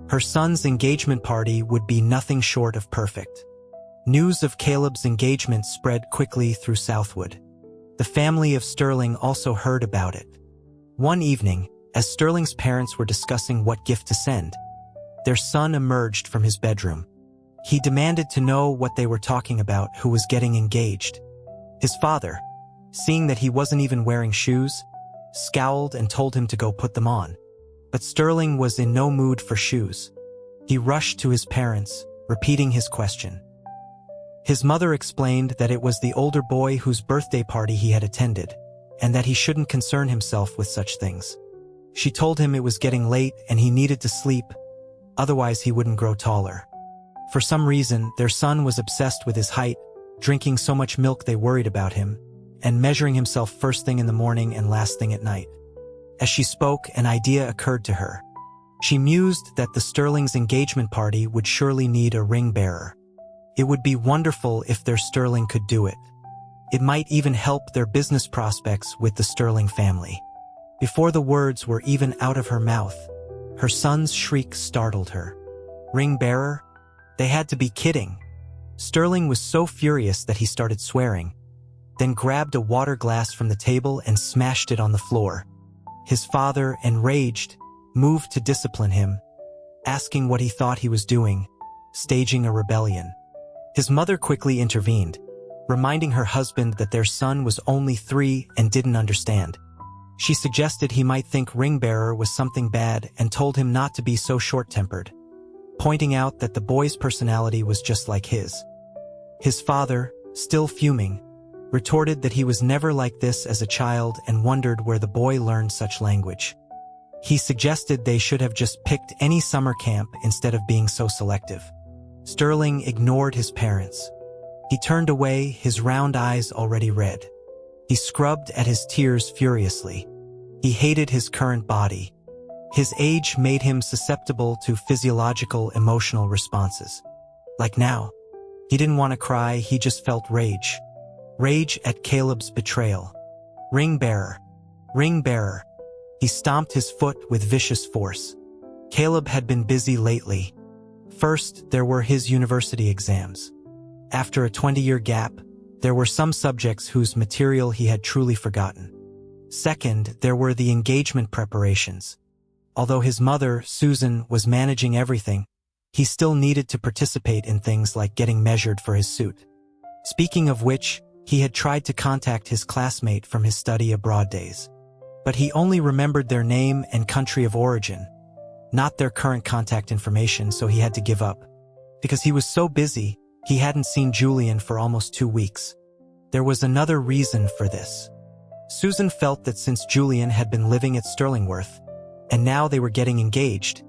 Her son's engagement party would be nothing short of perfect. News of Caleb's engagement spread quickly through Southwood. The family of Sterling also heard about it. One evening, as Sterling's parents were discussing what gift to send, their son emerged from his bedroom. He demanded to know what they were talking about, who was getting engaged. His father, seeing that he wasn't even wearing shoes, scowled and told him to go put them on. But Sterling was in no mood for shoes. He rushed to his parents, repeating his question. His mother explained that it was the older boy whose birthday party he had attended, and that he shouldn't concern himself with such things. She told him it was getting late and he needed to sleep, otherwise he wouldn't grow taller. For some reason, their son was obsessed with his height, drinking so much milk they worried about him, and measuring himself first thing in the morning and last thing at night. As she spoke, an idea occurred to her. She mused that the Sterling's engagement party would surely need a ring bearer. It would be wonderful if their Sterling could do it. It might even help their business prospects with the Sterling family. Before the words were even out of her mouth, her son's shriek startled her. Ring bearer? They had to be kidding. Sterling was so furious that he started swearing, then grabbed a water glass from the table and smashed it on the floor. His father, enraged, moved to discipline him, asking what he thought he was doing, staging a rebellion. His mother quickly intervened, reminding her husband that their son was only 3 and didn't understand. She suggested he might think ring bearer was something bad and told him not to be so short-tempered, pointing out that the boy's personality was just like his. His father, still fuming, retorted that he was never like this as a child and wondered where the boy learned such language. He suggested they should have just picked any summer camp instead of being so selective. Sterling ignored his parents. He turned away, his round eyes already red. He scrubbed at his tears furiously. He hated his current body. His age made him susceptible to physiological emotional responses. Like now. He didn't want to cry, he just felt rage. Rage at Caleb's betrayal. Ring bearer. Ring bearer. He stomped his foot with vicious force. Caleb had been busy lately. First, there were his university exams. After a 20-year gap, there were some subjects whose material he had truly forgotten. Second, there were the engagement preparations. Although his mother, Susan, was managing everything, he still needed to participate in things like getting measured for his suit. Speaking of which, he had tried to contact his classmate from his study abroad days. But he only remembered their name and country of origin, not their current contact information, so he had to give up. Because he was so busy, he hadn't seen Julian for almost 2 weeks. There was another reason for this. Susan felt that since Julian had been living at Sterlingworth, and now they were getting engaged,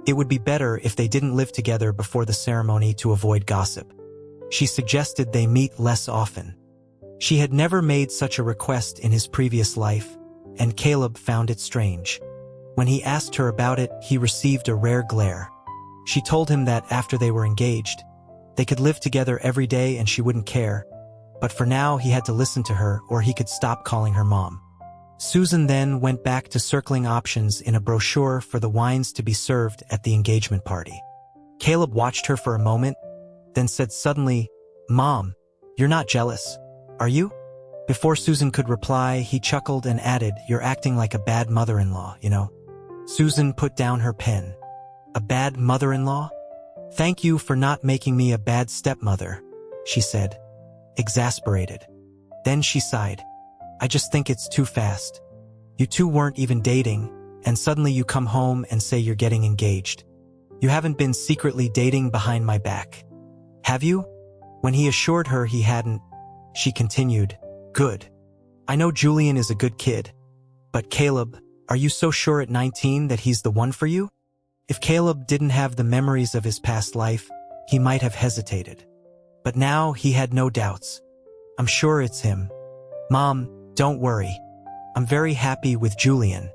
it would be better if they didn't live together before the ceremony to avoid gossip. She suggested they meet less often. She had never made such a request in his previous life, and Caleb found it strange. When he asked her about it, he received a rare glare. She told him that after they were engaged, they could live together every day and she wouldn't care, but for now he had to listen to her or he could stop calling her mom. Susan then went back to circling options in a brochure for the wines to be served at the engagement party. Caleb watched her for a moment, then said suddenly, "Mom, you're not jealous, are you?" Before Susan could reply, he chuckled and added, "You're acting like a bad mother-in-law, you know." Susan put down her pen. "A bad mother-in-law? Thank you for not making me a bad stepmother," she said, exasperated. Then she sighed. "I just think it's too fast. You two weren't even dating, and suddenly you come home and say you're getting engaged. You haven't been secretly dating behind my back, have you?" When he assured her he hadn't, she continued, "Good. I know Julian is a good kid. But Caleb, are you so sure at 19 that he's the one for you?" If Caleb didn't have the memories of his past life, he might have hesitated. But now he had no doubts. "I'm sure it's him. Mom, don't worry. I'm very happy with Julian."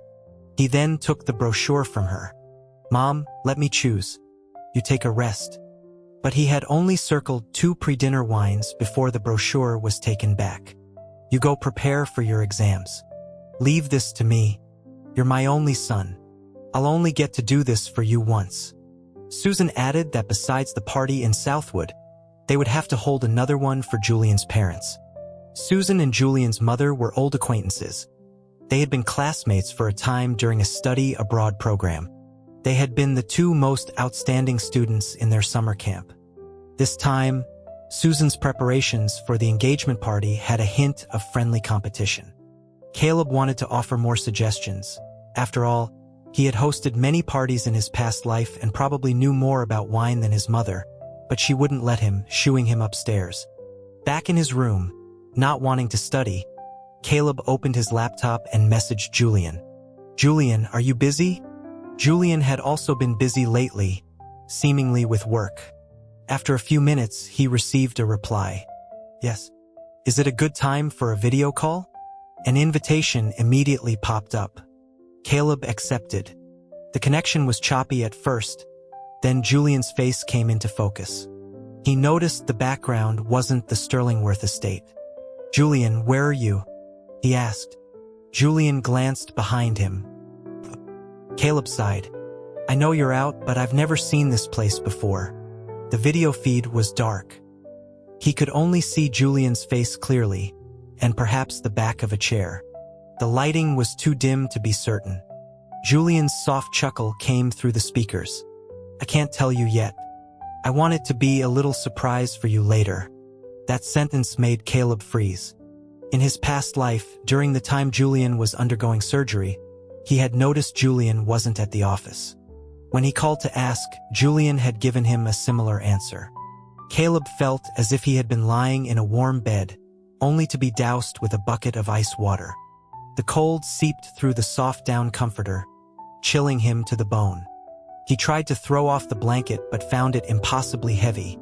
He then took the brochure from her. "Mom, let me choose. You take a rest." But he had only circled 2 pre-dinner wines before the brochure was taken back. "You go prepare for your exams. Leave this to me. You're my only son. I'll only get to do this for you once." Susan added that besides the party in Southwood, they would have to hold another one for Julian's parents. Susan and Julian's mother were old acquaintances. They had been classmates for a time during a study abroad program. They had been the 2 most outstanding students in their summer camp. This time, Susan's preparations for the engagement party had a hint of friendly competition. Caleb wanted to offer more suggestions. After all, he had hosted many parties in his past life and probably knew more about wine than his mother, but she wouldn't let him, shooing him upstairs. Back in his room, not wanting to study, Caleb opened his laptop and messaged Julian. "Julian, are you busy?" Julian had also been busy lately, seemingly with work. After a few minutes, he received a reply. "Yes. Is it a good time for a video call?" An invitation immediately popped up. Caleb accepted. The connection was choppy at first, then Julian's face came into focus. He noticed the background wasn't the Sterlingworth estate. "Julian, where are you?" he asked. Julian glanced behind him. Caleb sighed. "I know you're out, but I've never seen this place before." The video feed was dark. He could only see Julian's face clearly, and perhaps the back of a chair. The lighting was too dim to be certain. Julian's soft chuckle came through the speakers. "I can't tell you yet. I want it to be a little surprise for you later." That sentence made Caleb freeze. In his past life, during the time Julian was undergoing surgery, he had noticed Julian wasn't at the office. When he called to ask, Julian had given him a similar answer. Caleb felt as if he had been lying in a warm bed, only to be doused with a bucket of ice water. The cold seeped through the soft down comforter, chilling him to the bone. He tried to throw off the blanket but found it impossibly heavy,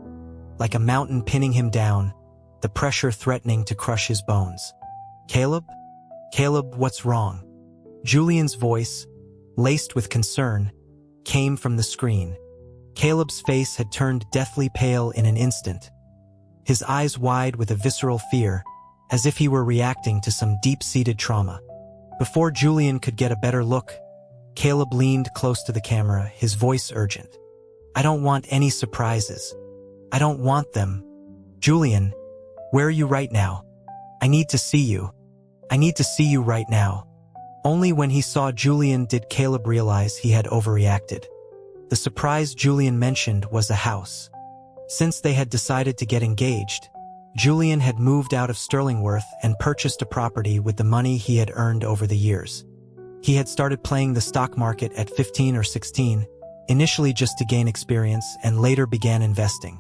like a mountain pinning him down, the pressure threatening to crush his bones. "Caleb? Caleb, what's wrong?" Julian's voice, laced with concern, came from the screen. Caleb's face had turned deathly pale in an instant, his eyes wide with a visceral fear, as if he were reacting to some deep-seated trauma. Before Julian could get a better look, Caleb leaned close to the camera, his voice urgent. "I don't want any surprises. I don't want them. Julian, where are you right now? I need to see you. I need to see you right now." Only when he saw Julian did Caleb realize he had overreacted. The surprise Julian mentioned was a house. Since they had decided to get engaged, Julian had moved out of Sterlingworth and purchased a property with the money he had earned over the years. He had started playing the stock market at 15 or 16, initially just to gain experience, and later began investing.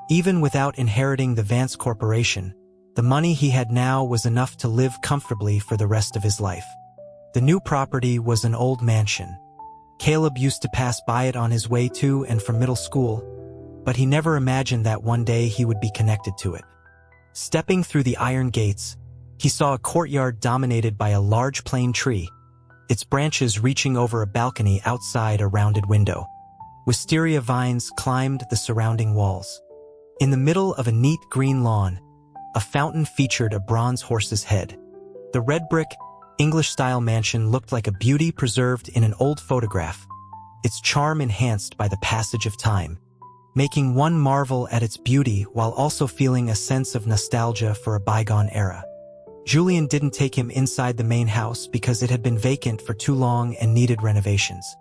Even without inheriting the Vance Corporation, the money he had now was enough to live comfortably for the rest of his life. The new property was an old mansion. Caleb used to pass by it on his way to and from middle school, but he never imagined that one day he would be connected to it. Stepping through the iron gates, he saw a courtyard dominated by a large plane tree, its branches reaching over a balcony outside a rounded window. Wisteria vines climbed the surrounding walls. In the middle of a neat green lawn, a fountain featured a bronze horse's head. The red brick, English-style mansion looked like a beauty preserved in an old photograph, its charm enhanced by the passage of time, making one marvel at its beauty while also feeling a sense of nostalgia for a bygone era. Julian didn't take him inside the main house because it had been vacant for too long and needed renovations.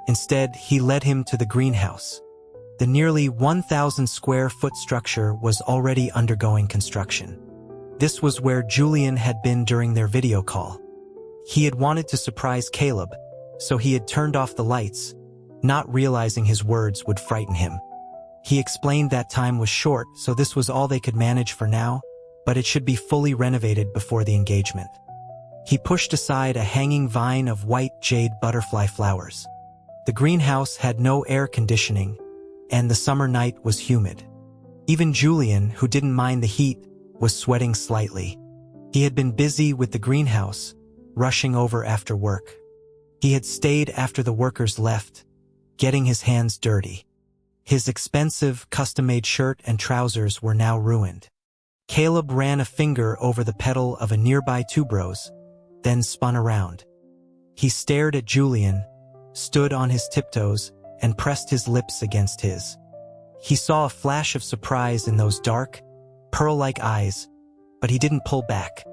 Instead, he led him to the greenhouse. The nearly 1,000-square-foot structure was already undergoing construction. This was where Julian had been during their video call. He had wanted to surprise Caleb, so he had turned off the lights, not realizing his words would frighten him. He explained that time was short, so this was all they could manage for now, but it should be fully renovated before the engagement. He pushed aside a hanging vine of white jade butterfly flowers. The greenhouse had no air conditioning, and the summer night was humid. Even Julian, who didn't mind the heat, was sweating slightly. He had been busy with the greenhouse, rushing over after work. He had stayed after the workers left, getting his hands dirty. His expensive, custom-made shirt and trousers were now ruined. Caleb ran a finger over the petal of a nearby tuberose, then spun around. He stared at Julian, stood on his tiptoes, and pressed his lips against his. He saw a flash of surprise in those dark, pearl-like eyes, but he didn't pull back.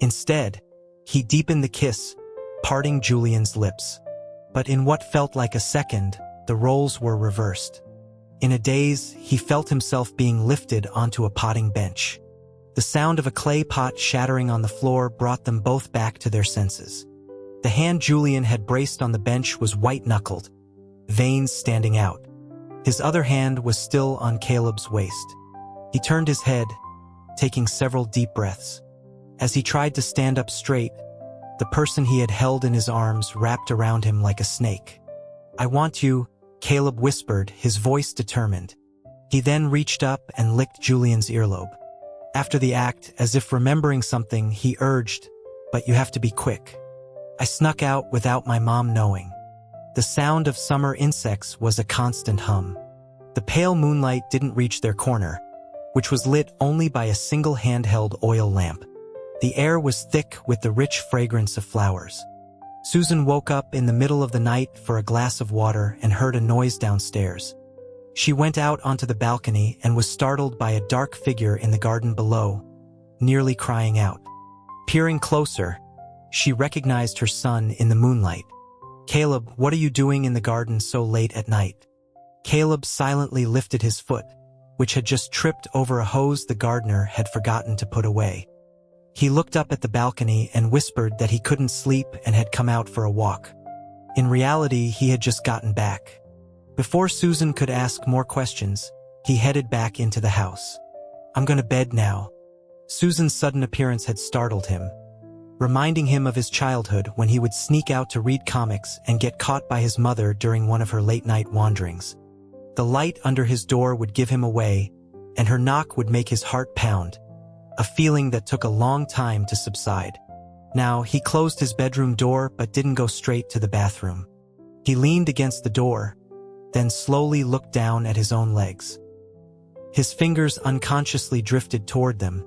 Instead, he deepened the kiss, parting Julian's lips. But in what felt like a second, the roles were reversed. In a daze, he felt himself being lifted onto a potting bench. The sound of a clay pot shattering on the floor brought them both back to their senses. The hand Julian had braced on the bench was white-knuckled, veins standing out. His other hand was still on Caleb's waist. He turned his head, taking several deep breaths. As he tried to stand up straight, the person he had held in his arms wrapped around him like a snake. "I want you," Caleb whispered, his voice determined. He then reached up and licked Julian's earlobe. After the act, as if remembering something, he urged, "But you have to be quick." I snuck out without my mom knowing. The sound of summer insects was a constant hum. The pale moonlight didn't reach their corner, which was lit only by a single handheld oil lamp. The air was thick with the rich fragrance of flowers. Susan woke up in the middle of the night for a glass of water and heard a noise downstairs. She went out onto the balcony and was startled by a dark figure in the garden below, nearly crying out. Peering closer, she recognized her son in the moonlight. "Caleb, what are you doing in the garden so late at night?" Caleb silently lifted his foot, which had just tripped over a hose the gardener had forgotten to put away. He looked up at the balcony and whispered that he couldn't sleep and had come out for a walk. In reality, he had just gotten back. Before Susan could ask more questions, he headed back into the house. "I'm going to bed now." Susan's sudden appearance had startled him, reminding him of his childhood when he would sneak out to read comics and get caught by his mother during one of her late-night wanderings. The light under his door would give him away, and her knock would make his heart pound, a feeling that took a long time to subside. Now, he closed his bedroom door but didn't go straight to the bathroom. He leaned against the door, then slowly looked down at his own legs. His fingers unconsciously drifted toward them,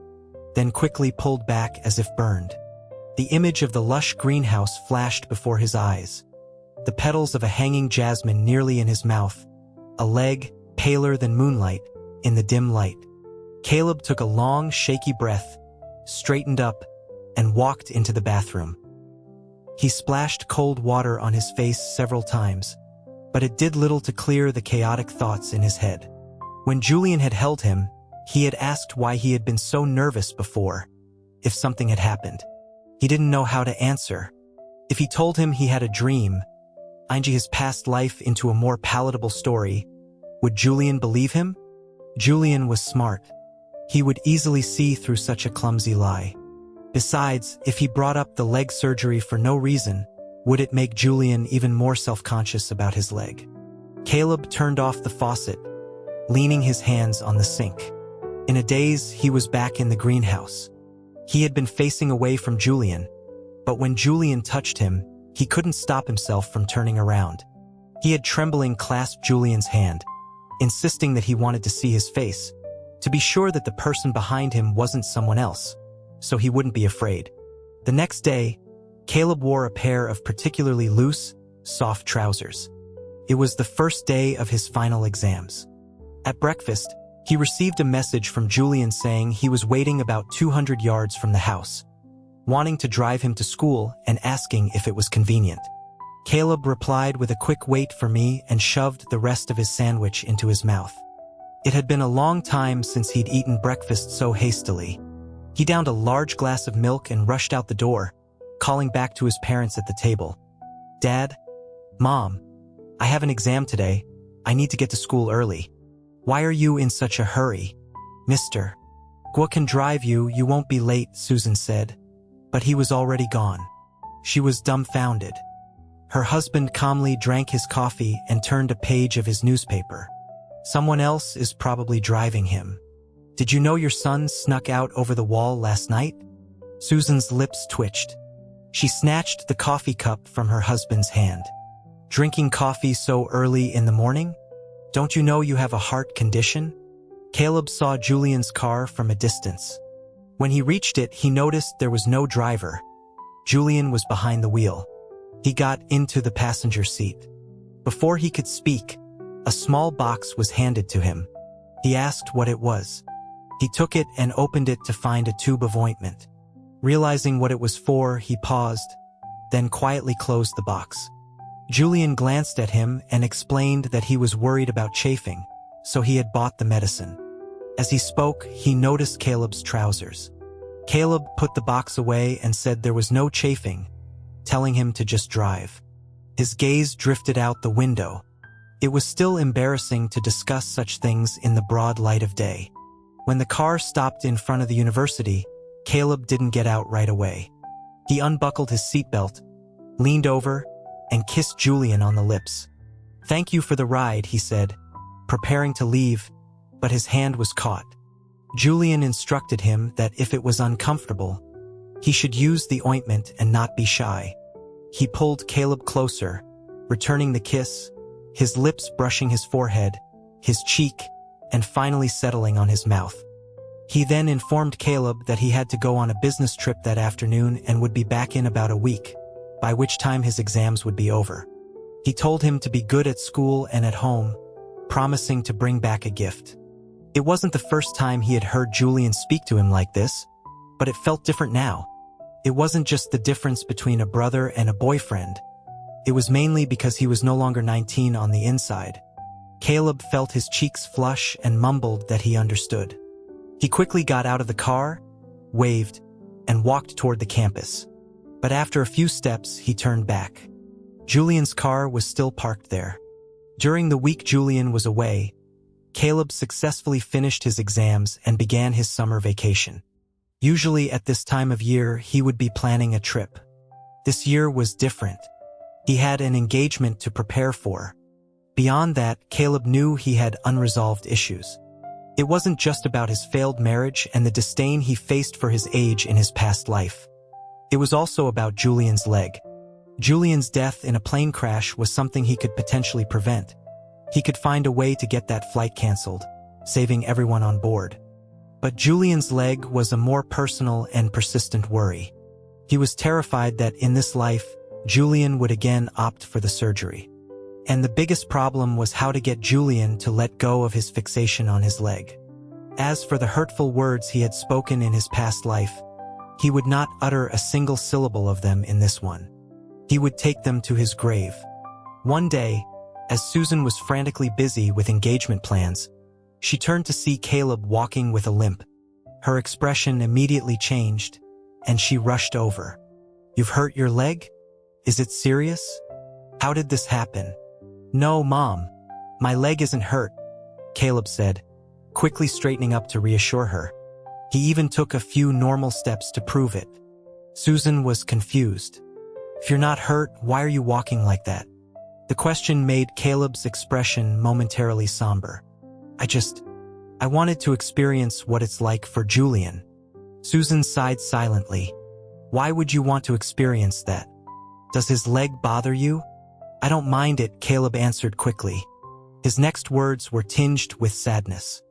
then quickly pulled back as if burned. The image of the lush greenhouse flashed before his eyes, the petals of a hanging jasmine nearly in his mouth, a leg, paler than moonlight, in the dim light. Caleb took a long, shaky breath, straightened up, and walked into the bathroom. He splashed cold water on his face several times, but it did little to clear the chaotic thoughts in his head. When Julian had held him, he had asked why he had been so nervous before, if something had happened. He didn't know how to answer. If he told him he had a dream, his past life into a more palatable story, would Julian believe him? Julian was smart. He would easily see through such a clumsy lie. Besides, if he brought up the leg surgery for no reason, would it make Julian even more self-conscious about his leg? Caleb turned off the faucet, leaning his hands on the sink. In a daze, he was back in the greenhouse. He had been facing away from Julian, but when Julian touched him, he couldn't stop himself from turning around. He had trembling clasped Julian's hand, insisting that he wanted to see his face, to be sure that the person behind him wasn't someone else, so he wouldn't be afraid. The next day, Caleb wore a pair of particularly loose, soft trousers. It was the first day of his final exams. At breakfast, he received a message from Julian saying he was waiting about 200 yards from the house, wanting to drive him to school and asking if it was convenient. Caleb replied with a quick "wait for me" and shoved the rest of his sandwich into his mouth. It had been a long time since he'd eaten breakfast so hastily. He downed a large glass of milk and rushed out the door, calling back to his parents at the table. "Dad? Mom? I have an exam today. I need to get to school early. Why are you in such a hurry? Mister Gua can drive you, you won't be late," Susan said. But he was already gone. She was dumbfounded. Her husband calmly drank his coffee and turned a page of his newspaper. "Someone else is probably driving him. Did you know your son snuck out over the wall last night?" Susan's lips twitched. She snatched the coffee cup from her husband's hand. "Drinking coffee so early in the morning? Don't you know you have a heart condition?" Caleb saw Julian's car from a distance. When he reached it, he noticed there was no driver. Julian was behind the wheel. He got into the passenger seat. Before he could speak, a small box was handed to him. He asked what it was. He took it and opened it to find a tube of ointment. Realizing what it was for, he paused, then quietly closed the box. Julian glanced at him and explained that he was worried about chafing, so he had bought the medicine. As he spoke, he noticed Caleb's trousers. Caleb put the box away and said there was no chafing, telling him to just drive. His gaze drifted out the window. It was still embarrassing to discuss such things in the broad light of day. When the car stopped in front of the university, Caleb didn't get out right away. He unbuckled his seatbelt, leaned over, and kissed Julian on the lips. "Thank you for the ride," he said, preparing to leave, but his hand was caught. Julian instructed him that if it was uncomfortable, he should use the ointment and not be shy. He pulled Caleb closer, returning the kiss, his lips brushing his forehead, his cheek, and finally settling on his mouth. He then informed Caleb that he had to go on a business trip that afternoon and would be back in about a week, by which time his exams would be over. He told him to be good at school and at home, promising to bring back a gift. It wasn't the first time he had heard Julian speak to him like this, but it felt different now. It wasn't just the difference between a brother and a boyfriend. It was mainly because he was no longer 19 on the inside. Caleb felt his cheeks flush and mumbled that he understood. He quickly got out of the car, waved, and walked toward the campus. But after a few steps, he turned back. Julian's car was still parked there. During the week Julian was away, Caleb successfully finished his exams and began his summer vacation. Usually at this time of year, he would be planning a trip. This year was different. He had an engagement to prepare for. Beyond that, Caleb knew he had unresolved issues. It wasn't just about his failed marriage and the disdain he faced for his age in his past life. It was also about Julian's leg. Julian's death in a plane crash was something he could potentially prevent. He could find a way to get that flight canceled, saving everyone on board. But Julian's leg was a more personal and persistent worry. He was terrified that in this life, Julian would again opt for the surgery. And the biggest problem was how to get Julian to let go of his fixation on his leg. As for the hurtful words he had spoken in his past life, he would not utter a single syllable of them in this one. He would take them to his grave. One day, as Susan was frantically busy with engagement plans, she turned to see Caleb walking with a limp. Her expression immediately changed, and she rushed over. "You've hurt your leg? Is it serious? How did this happen?" "No, Mom. My leg isn't hurt," Caleb said, quickly straightening up to reassure her. He even took a few normal steps to prove it. Susan was confused. "If you're not hurt, why are you walking like that?" The question made Caleb's expression momentarily somber. I wanted to experience what it's like for Julian." Susan sighed silently. "Why would you want to experience that? Does his leg bother you?" "I don't mind it," Caleb answered quickly. His next words were tinged with sadness.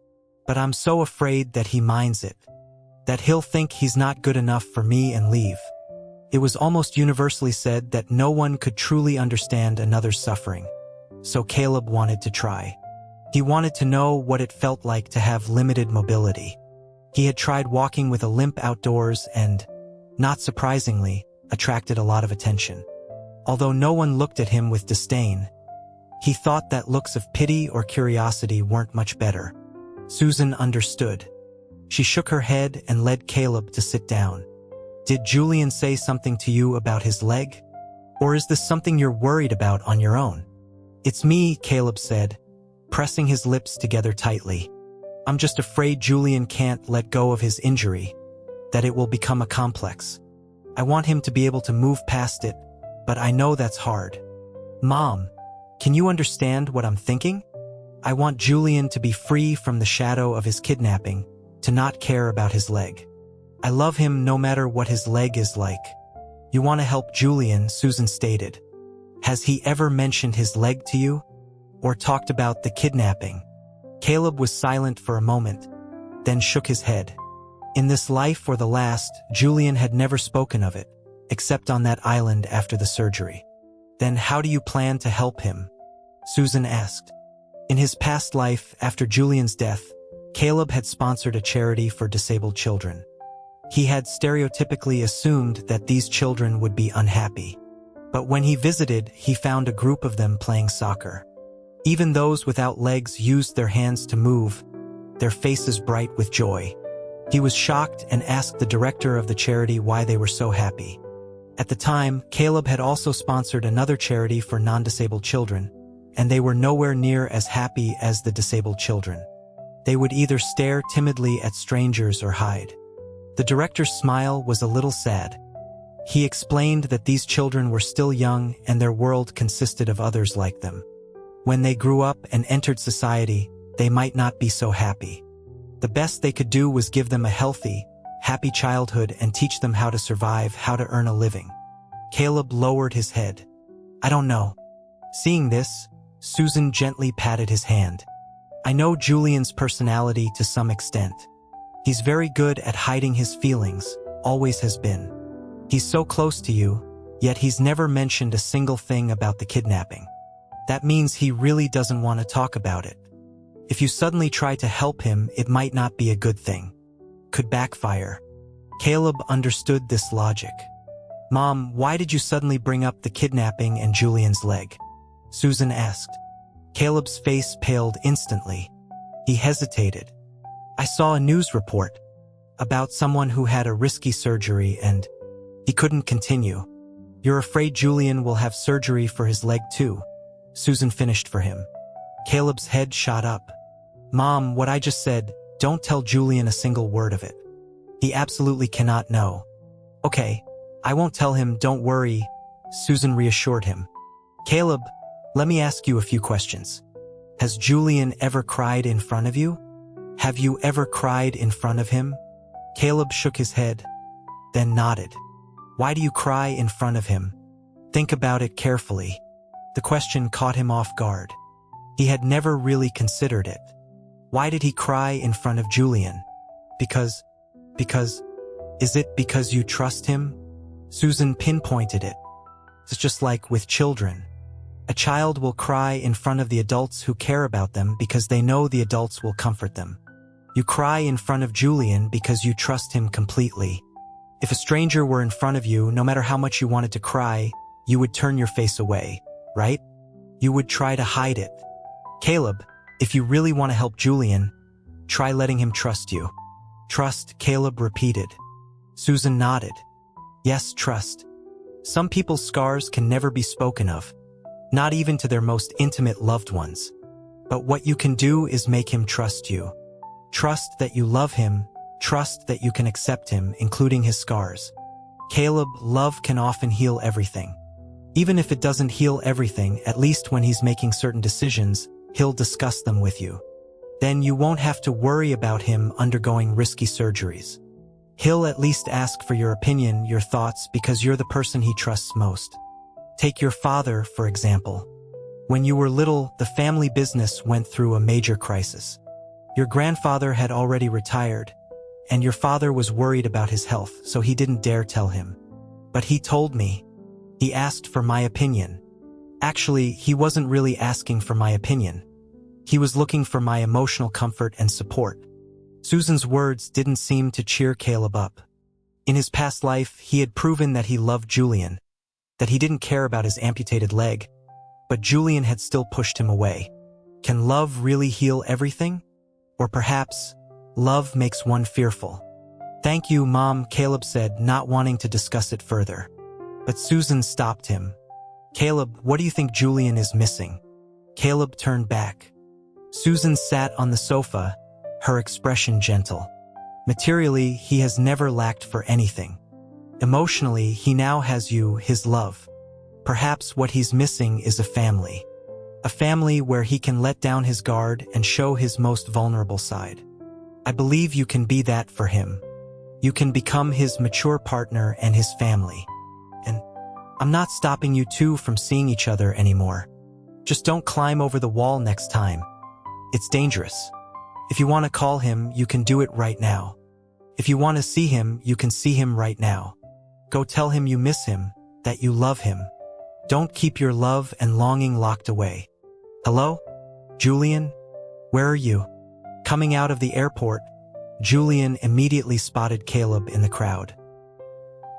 "But I'm so afraid that he minds it. That he'll think he's not good enough for me and leave." It was almost universally said that no one could truly understand another's suffering. So Caleb wanted to try. He wanted to know what it felt like to have limited mobility. He had tried walking with a limp outdoors and, not surprisingly, attracted a lot of attention. Although no one looked at him with disdain, he thought that looks of pity or curiosity weren't much better. Susan understood. She shook her head and led Caleb to sit down. "Did Julian say something to you about his leg? Or is this something you're worried about on your own?" "It's me," Caleb said, pressing his lips together tightly. "I'm just afraid Julian can't let go of his injury, that it will become a complex. I want him to be able to move past it, but I know that's hard." "Mom, can you understand what I'm thinking? I want Julian to be free from the shadow of his kidnapping, to not care about his leg. I love him no matter what his leg is like." "You want to help Julian," Susan stated. "Has he ever mentioned his leg to you? Or talked about the kidnapping?" Caleb was silent for a moment, then shook his head. In this life or the last, Julian had never spoken of it, except on that island after the surgery. "Then how do you plan to help him?" Susan asked. In his past life, after Julian's death, Caleb had sponsored a charity for disabled children. He had stereotypically assumed that these children would be unhappy. But when he visited, he found a group of them playing soccer. Even those without legs used their hands to move, their faces bright with joy. He was shocked and asked the director of the charity why they were so happy. At the time, Caleb had also sponsored another charity for non-disabled children, and they were nowhere near as happy as the disabled children. They would either stare timidly at strangers or hide. The director's smile was a little sad. He explained that these children were still young and their world consisted of others like them. When they grew up and entered society, they might not be so happy. The best they could do was give them a healthy, happy childhood and teach them how to survive, how to earn a living. Caleb lowered his head. I don't know. Seeing this, Susan gently patted his hand. I know Julian's personality to some extent. He's very good at hiding his feelings, always has been. He's so close to you, yet he's never mentioned a single thing about the kidnapping. That means he really doesn't want to talk about it. If you suddenly try to help him, it might not be a good thing. Could backfire. Caleb understood this logic. Mom, why did you suddenly bring up the kidnapping and Julian's leg? Susan asked. Caleb's face paled instantly. He hesitated. I saw a news report about someone who had a risky surgery and he couldn't continue. You're afraid Julian will have surgery for his leg too? Susan finished for him. Caleb's head shot up. Mom, what I just said, don't tell Julian a single word of it. He absolutely cannot know. Okay, I won't tell him, don't worry, Susan reassured him. Caleb, let me ask you a few questions. Has Julian ever cried in front of you? Have you ever cried in front of him? Caleb shook his head, then nodded. Why do you cry in front of him? Think about it carefully. The question caught him off guard. He had never really considered it. Why did he cry in front of Julian? Because, is it because you trust him? Susan pinpointed it. It's just like with children. A child will cry in front of the adults who care about them because they know the adults will comfort them. You cry in front of Julian because you trust him completely. If a stranger were in front of you, no matter how much you wanted to cry, you would turn your face away, right? You would try to hide it. Caleb, if you really want to help Julian, try letting him trust you. Trust, Caleb repeated. Susan nodded. Yes, trust. Some people's scars can never be spoken of, not even to their most intimate loved ones. But what you can do is make him trust you. Trust that you love him, trust that you can accept him, including his scars. Caleb, love can often heal everything. Even if it doesn't heal everything, at least when he's making certain decisions, he'll discuss them with you. Then you won't have to worry about him undergoing risky surgeries. He'll at least ask for your opinion, your thoughts, because you're the person he trusts most. Take your father, for example. When you were little, the family business went through a major crisis. Your grandfather had already retired, and your father was worried about his health, so he didn't dare tell him. But he told me. He asked for my opinion. Actually, he wasn't really asking for my opinion. He was looking for my emotional comfort and support. Susan's words didn't seem to cheer Caleb up. In his past life, he had proven that he loved Julian, that he didn't care about his amputated leg, but Julian had still pushed him away. Can love really heal everything? Or perhaps, love makes one fearful. Thank you, Mom, Caleb said, not wanting to discuss it further. But Susan stopped him. Caleb, what do you think Julian is missing? Caleb turned back. Susan sat on the sofa, her expression gentle. Materially, he has never lacked for anything. Emotionally, he now has you, his love. Perhaps what he's missing is a family. A family where he can let down his guard and show his most vulnerable side. I believe you can be that for him. You can become his mature partner and his family. And I'm not stopping you two from seeing each other anymore. Just don't climb over the wall next time. It's dangerous. If you want to call him, you can do it right now. If you want to see him, you can see him right now. Go tell him you miss him, that you love him. Don't keep your love and longing locked away. Hello? Julian? Where are you? Coming out of the airport, Julian immediately spotted Caleb in the crowd.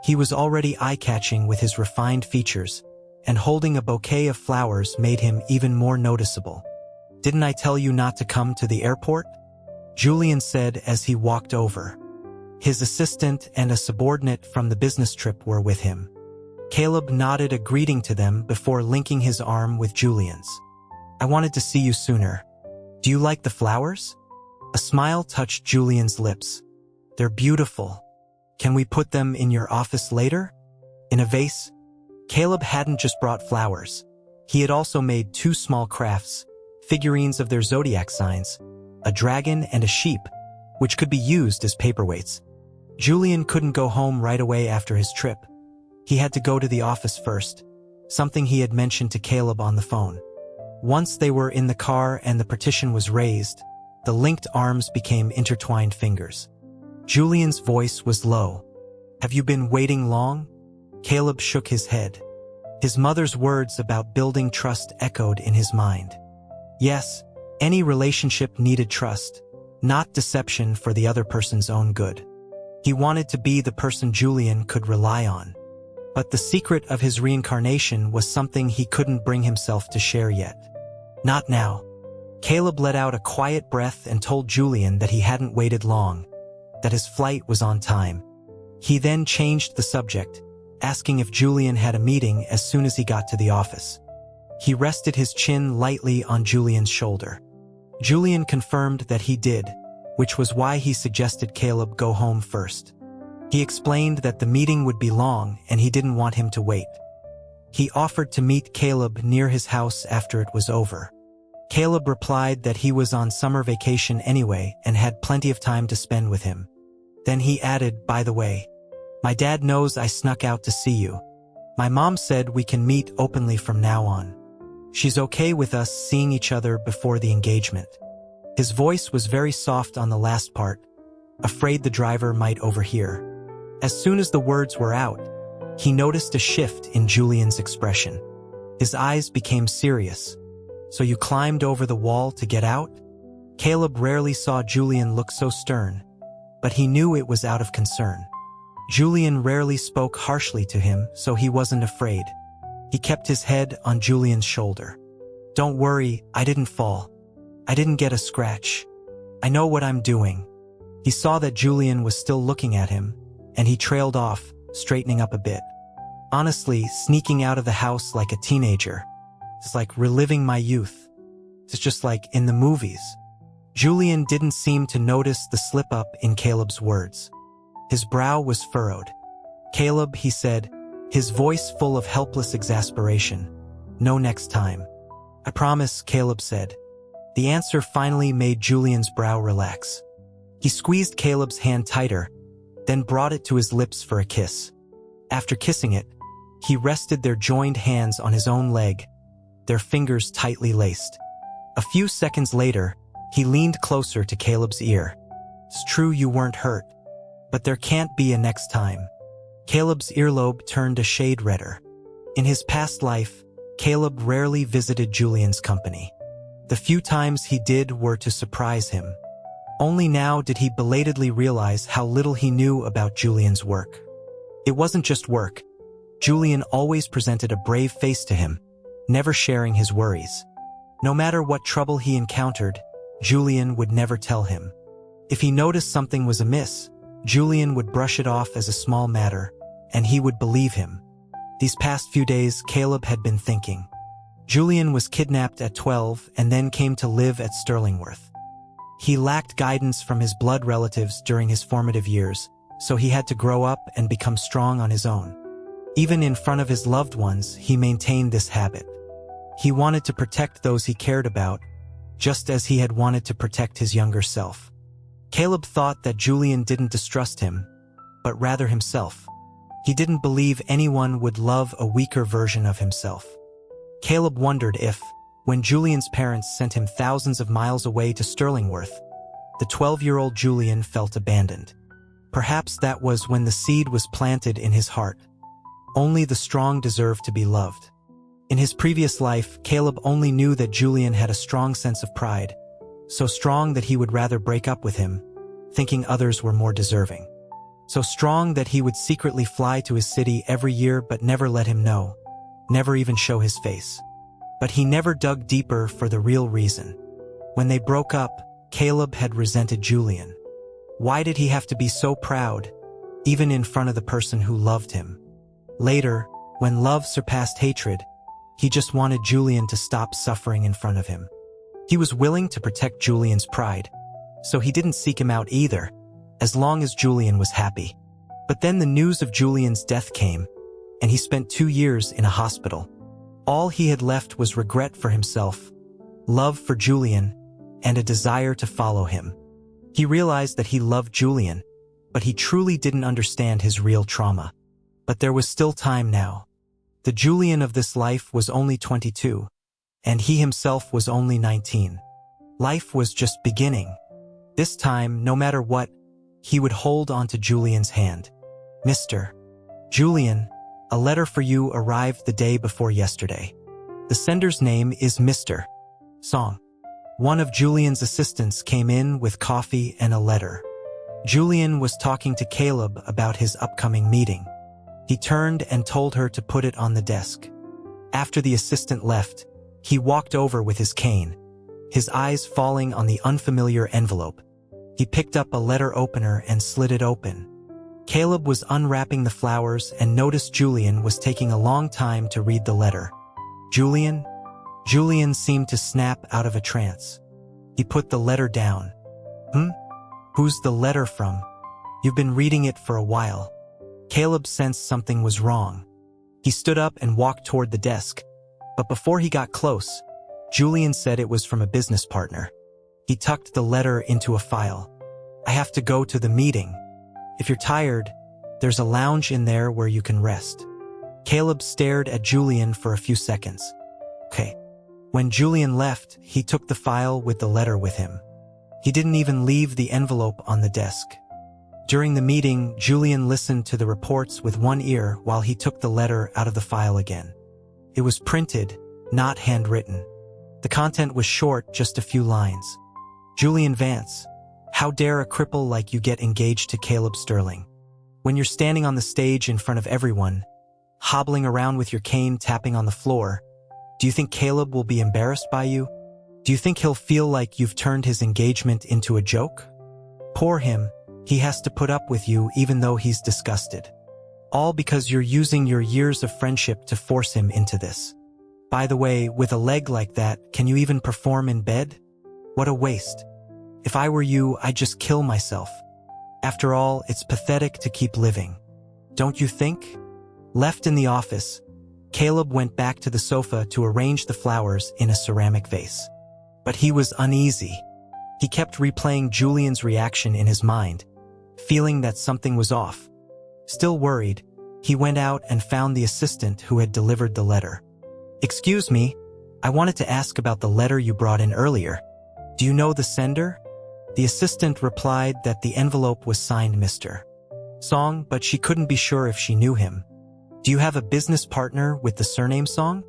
He was already eye-catching with his refined features, and holding a bouquet of flowers made him even more noticeable. Didn't I tell you not to come to the airport? Julian said as he walked over. His assistant and a subordinate from the business trip were with him. Caleb nodded a greeting to them before linking his arm with Julian's. I wanted to see you sooner. Do you like the flowers? A smile touched Julian's lips. They're beautiful. Can we put them in your office later? In a vase? Caleb hadn't just brought flowers. He had also made 2 small crafts, figurines of their zodiac signs, a dragon and a sheep, which could be used as paperweights. Julian couldn't go home right away after his trip. He had to go to the office first, something he had mentioned to Caleb on the phone. Once they were in the car and the partition was raised, the linked arms became intertwined fingers. Julian's voice was low. Have you been waiting long? Caleb shook his head. His mother's words about building trust echoed in his mind. Yes, any relationship needed trust, not deception for the other person's own good. He wanted to be the person Julian could rely on. But the secret of his reincarnation was something he couldn't bring himself to share yet. Not now. Caleb let out a quiet breath and told Julian that he hadn't waited long, that his flight was on time. He then changed the subject, asking if Julian had a meeting as soon as he got to the office. He rested his chin lightly on Julian's shoulder. Julian confirmed that he did, which was why he suggested Caleb go home first. He explained that the meeting would be long and he didn't want him to wait. He offered to meet Caleb near his house after it was over. Caleb replied that he was on summer vacation anyway and had plenty of time to spend with him. Then he added, by the way, my dad knows I snuck out to see you. My mom said we can meet openly from now on. She's okay with us seeing each other before the engagement. His voice was very soft on the last part, afraid the driver might overhear. As soon as the words were out, he noticed a shift in Julian's expression. His eyes became serious. So you climbed over the wall to get out? Caleb rarely saw Julian look so stern, but he knew it was out of concern. Julian rarely spoke harshly to him, so he wasn't afraid. He kept his head on Julian's shoulder. Don't worry, I didn't fall. I didn't get a scratch. I know what I'm doing. He saw that Julian was still looking at him, and he trailed off, straightening up a bit. Honestly, sneaking out of the house like a teenager. It's like reliving my youth. It's just like in the movies. Julian didn't seem to notice the slip-up in Caleb's words. His brow was furrowed. Caleb, he said, his voice full of helpless exasperation. No next time. I promise, Caleb said. The answer finally made Julian's brow relax. He squeezed Caleb's hand tighter, then brought it to his lips for a kiss. After kissing it, he rested their joined hands on his own leg, their fingers tightly laced. A few seconds later, he leaned closer to Caleb's ear. It's true you weren't hurt, but there can't be a next time. Caleb's earlobe turned a shade redder. In his past life, Caleb rarely visited Julian's company. The few times he did were to surprise him. Only now did he belatedly realize how little he knew about Julian's work. It wasn't just work. Julian always presented a brave face to him, never sharing his worries. No matter what trouble he encountered, Julian would never tell him. If he noticed something was amiss, Julian would brush it off as a small matter, and he would believe him. These past few days, Caleb had been thinking. Julian was kidnapped at 12 and then came to live at Sterlingworth. He lacked guidance from his blood relatives during his formative years, so he had to grow up and become strong on his own. Even in front of his loved ones, he maintained this habit. He wanted to protect those he cared about, just as he had wanted to protect his younger self. Caleb thought that Julian didn't distrust him, but rather himself. He didn't believe anyone would love a weaker version of himself. Caleb wondered if, when Julian's parents sent him thousands of miles away to Sterlingworth, the 12-year-old Julian felt abandoned. Perhaps that was when the seed was planted in his heart. Only the strong deserve to be loved. In his previous life, Caleb only knew that Julian had a strong sense of pride, so strong that he would rather break up with him, thinking others were more deserving. So strong that he would secretly fly to his city every year but never let him know, never even show his face. But he never dug deeper for the real reason. When they broke up, Caleb had resented Julian. Why did he have to be so proud, even in front of the person who loved him? Later, when love surpassed hatred, he just wanted Julian to stop suffering in front of him. He was willing to protect Julian's pride, so he didn't seek him out either, as long as Julian was happy. But then the news of Julian's death came, and he spent 2 years in a hospital. All he had left was regret for himself, love for Julian, and a desire to follow him. He realized that he loved Julian, but he truly didn't understand his real trauma. But there was still time now. The Julian of this life was only 22, and he himself was only 19. Life was just beginning. This time, no matter what, he would hold onto Julian's hand. Mr. Julian, a letter for you arrived the day before yesterday. The sender's name is Mr. Song. One of Julian's assistants came in with coffee and a letter. Julian was talking to Caleb about his upcoming meeting. He turned and told her to put it on the desk. After the assistant left, he walked over with his cane, his eyes falling on the unfamiliar envelope. He picked up a letter opener and slid it open. Caleb was unwrapping the flowers and noticed Julian was taking a long time to read the letter. Julian? Julian seemed to snap out of a trance. He put the letter down. Who's the letter from? You've been reading it for a while. Caleb sensed something was wrong. He stood up and walked toward the desk. But before he got close, Julian said it was from a business partner. He tucked the letter into a file. I have to go to the meeting. If you're tired, there's a lounge in there where you can rest. Caleb stared at Julian for a few seconds. Okay. When Julian left, he took the file with the letter with him. He didn't even leave the envelope on the desk. During the meeting, Julian listened to the reports with one ear while he took the letter out of the file again. It was printed, not handwritten. The content was short, just a few lines. Julian Vance, how dare a cripple like you get engaged to Caleb Sterling? When you're standing on the stage in front of everyone, hobbling around with your cane tapping on the floor, do you think Caleb will be embarrassed by you? Do you think he'll feel like you've turned his engagement into a joke? Poor him, he has to put up with you even though he's disgusted. All because you're using your years of friendship to force him into this. By the way, with a leg like that, can you even perform in bed? What a waste. If I were you, I'd just kill myself. After all, it's pathetic to keep living. Don't you think? Left in the office, Caleb went back to the sofa to arrange the flowers in a ceramic vase. But he was uneasy. He kept replaying Julian's reaction in his mind, feeling that something was off. Still worried, he went out and found the assistant who had delivered the letter. Excuse me, I wanted to ask about the letter you brought in earlier. Do you know the sender? The assistant replied that the envelope was signed Mr. Song, but she couldn't be sure if she knew him. Do you have a business partner with the surname Song?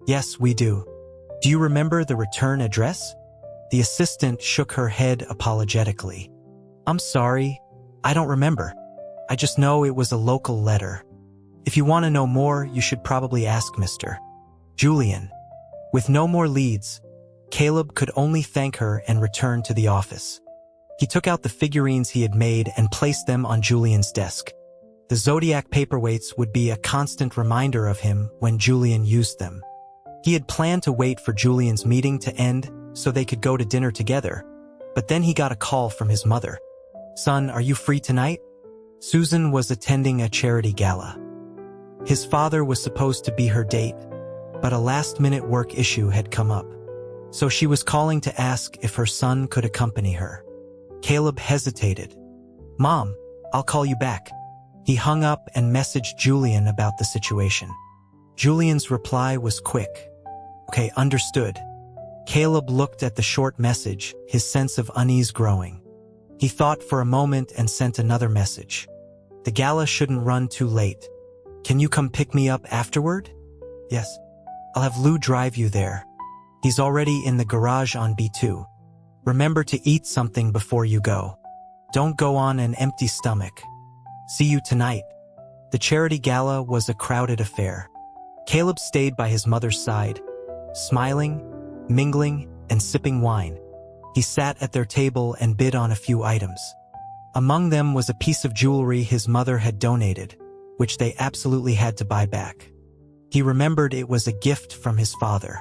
Yes, we do. Do you remember the return address? The assistant shook her head apologetically. I'm sorry, I don't remember. I just know it was a local letter. If you want to know more, you should probably ask Mr. Julian. With no more leads, Caleb could only thank her and return to the office. He took out the figurines he had made and placed them on Julian's desk. The Zodiac paperweights would be a constant reminder of him when Julian used them. He had planned to wait for Julian's meeting to end so they could go to dinner together, but then he got a call from his mother. Son, are you free tonight? Susan was attending a charity gala. His father was supposed to be her date, but a last-minute work issue had come up. So she was calling to ask if her son could accompany her. Caleb hesitated. Mom, I'll call you back. He hung up and messaged Julian about the situation. Julian's reply was quick. Okay, understood. Caleb looked at the short message, his sense of unease growing. He thought for a moment and sent another message. The gala shouldn't run too late. Can you come pick me up afterward? Yes. I'll have Lou drive you there. He's already in the garage on B2. Remember to eat something before you go. Don't go on an empty stomach. See you tonight. The charity gala was a crowded affair. Caleb stayed by his mother's side, smiling, mingling, and sipping wine. He sat at their table and bid on a few items. Among them was a piece of jewelry his mother had donated, which they absolutely had to buy back. He remembered it was a gift from his father.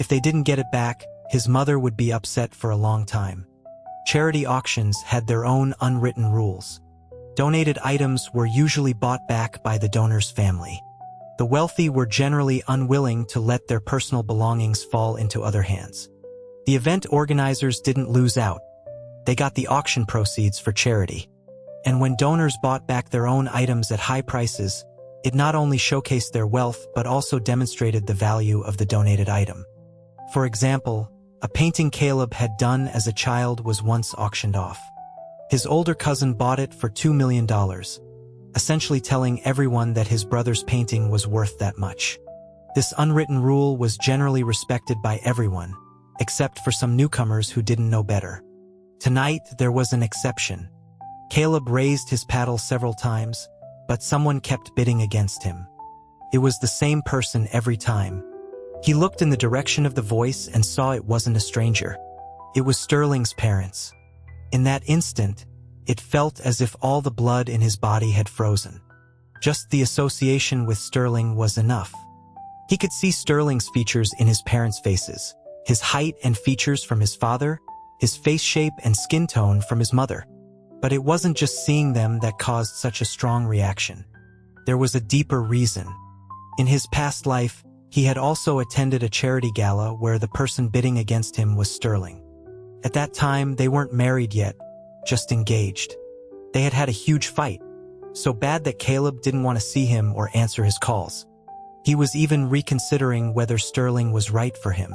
If they didn't get it back, his mother would be upset for a long time. Charity auctions had their own unwritten rules. Donated items were usually bought back by the donor's family. The wealthy were generally unwilling to let their personal belongings fall into other hands. The event organizers didn't lose out. They got the auction proceeds for charity. And when donors bought back their own items at high prices, it not only showcased their wealth but also demonstrated the value of the donated item. For example, a painting Caleb had done as a child was once auctioned off. His older cousin bought it for $2 million, essentially telling everyone that his brother's painting was worth that much. This unwritten rule was generally respected by everyone, except for some newcomers who didn't know better. Tonight, there was an exception. Caleb raised his paddle several times, but someone kept bidding against him. It was the same person every time. He looked in the direction of the voice and saw it wasn't a stranger. It was Sterling's parents. In that instant, it felt as if all the blood in his body had frozen. Just the association with Sterling was enough. He could see Sterling's features in his parents' faces, his height and features from his father, his face shape and skin tone from his mother. But it wasn't just seeing them that caused such a strong reaction. There was a deeper reason. In his past life, he had also attended a charity gala where the person bidding against him was Sterling. At that time, they weren't married yet, just engaged. They had had a huge fight, so bad that Caleb didn't want to see him or answer his calls. He was even reconsidering whether Sterling was right for him.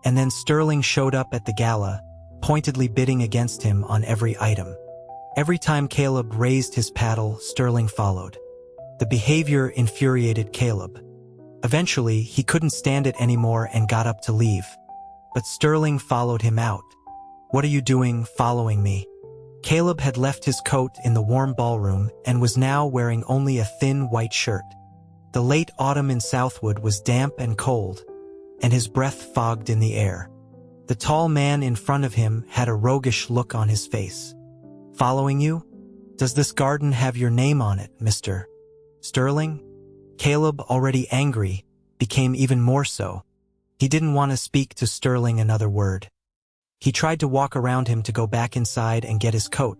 And then Sterling showed up at the gala, pointedly bidding against him on every item. Every time Caleb raised his paddle, Sterling followed. The behavior infuriated Caleb. Eventually, he couldn't stand it anymore and got up to leave. But Sterling followed him out. "What are you doing, following me?" Caleb had left his coat in the warm ballroom and was now wearing only a thin white shirt. The late autumn in Southwood was damp and cold, and his breath fogged in the air. The tall man in front of him had a roguish look on his face. "Following you? Does this garden have your name on it, Mr. Sterling?" Caleb, already angry, became even more so. He didn't want to speak to Sterling another word. He tried to walk around him to go back inside and get his coat,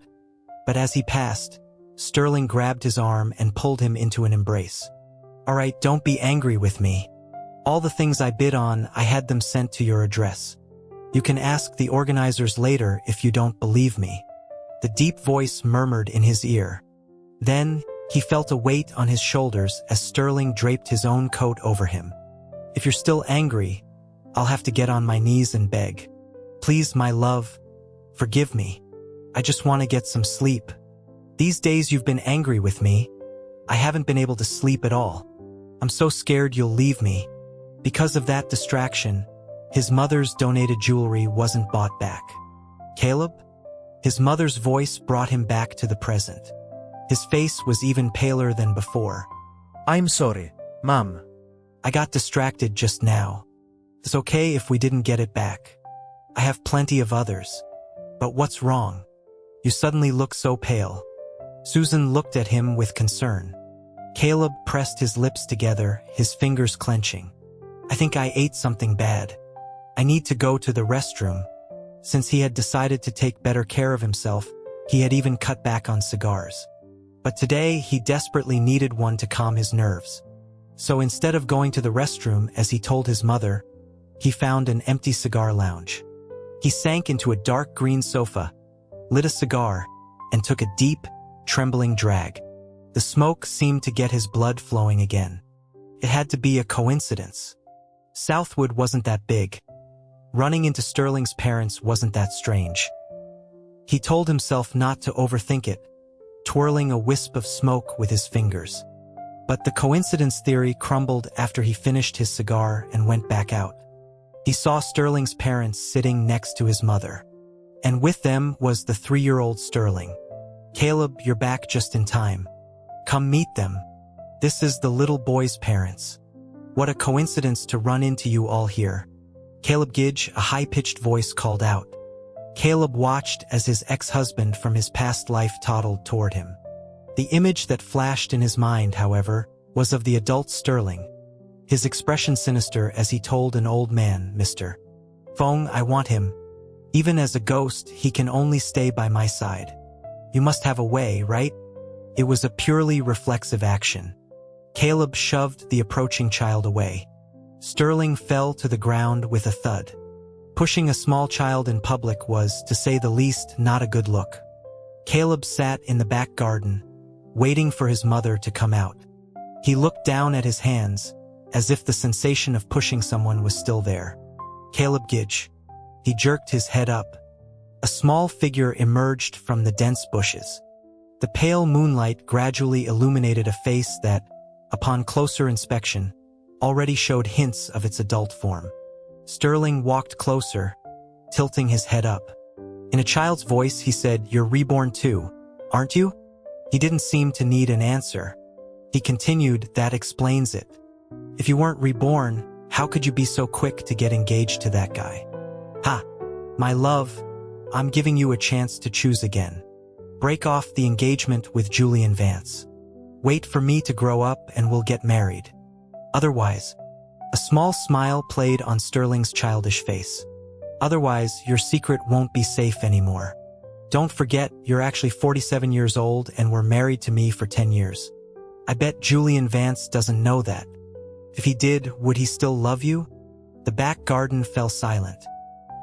but as he passed, Sterling grabbed his arm and pulled him into an embrace. "All right, don't be angry with me. All the things I bid on, I had them sent to your address. You can ask the organizers later if you don't believe me." The deep voice murmured in his ear. Then, he felt a weight on his shoulders as Sterling draped his own coat over him. "If you're still angry, I'll have to get on my knees and beg. Please, my love, forgive me. I just want to get some sleep. These days you've been angry with me. I haven't been able to sleep at all. I'm so scared you'll leave me." Because of that distraction, his mother's donated jewelry wasn't bought back. "Caleb?" His mother's voice brought him back to the present. His face was even paler than before.
I'm sorry, Mom.
"I got distracted just now. It's okay if we didn't get it back. I have plenty of others. But what's wrong? You suddenly look so pale." Susan looked at him with concern. Caleb pressed his lips together, his fingers clenching. "I think I ate something bad. I need to go to the restroom." Since he had decided to take better care of himself, he had even cut back on cigars. But today, he desperately needed one to calm his nerves. So instead of going to the restroom, as he told his mother, he found an empty cigar lounge. He sank into a dark green sofa, lit a cigar, and took a deep, trembling drag. The smoke seemed to get his blood flowing again. It had to be a coincidence. Southwood wasn't that big. Running into Sterling's parents wasn't that strange. He told himself not to overthink it, twirling a wisp of smoke with his fingers. But the coincidence theory crumbled after he finished his cigar and went back out. He saw Sterling's parents sitting next to his mother. And with them was the 3-year-old Sterling. "Caleb, you're back just in time. Come meet them. This is the little boy's parents. What a coincidence to run into you all here." Caleb Gidge, a high-pitched voice, called out. Caleb watched as his ex-husband from his past life toddled toward him. The image that flashed in his mind, however, was of the adult Sterling, his expression sinister as he told an old man, "Mr. Fong, I want him. Even as a ghost, he can only stay by my side. You must have a way, right?" It was a purely reflexive action. Caleb shoved the approaching child away. Sterling fell to the ground with a thud. Pushing a small child in public was, to say the least, not a good look. Caleb sat in the back garden, waiting for his mother to come out. He looked down at his hands, as if the sensation of pushing someone was still there. "Caleb Gidge." He jerked his head up. A small figure emerged from the dense bushes. The pale moonlight gradually illuminated a face that, upon closer inspection, already showed hints of its adult form. Sterling walked closer, tilting his head up. In a child's voice, he said, "You're reborn too, aren't you?" He didn't seem to need an answer. He continued, "That explains it. If you weren't reborn, how could you be so quick to get engaged to that guy?" "Ha! My love, I'm giving you a chance to choose again. Break off the engagement with Julian Vance. Wait for me to grow up and we'll get married. Otherwise," a small smile played on Sterling's childish face, "otherwise, your secret won't be safe anymore. Don't forget, you're actually 47 years old and were married to me for 10 years. I bet Julian Vance doesn't know that. If he did, would he still love you?" The back garden fell silent.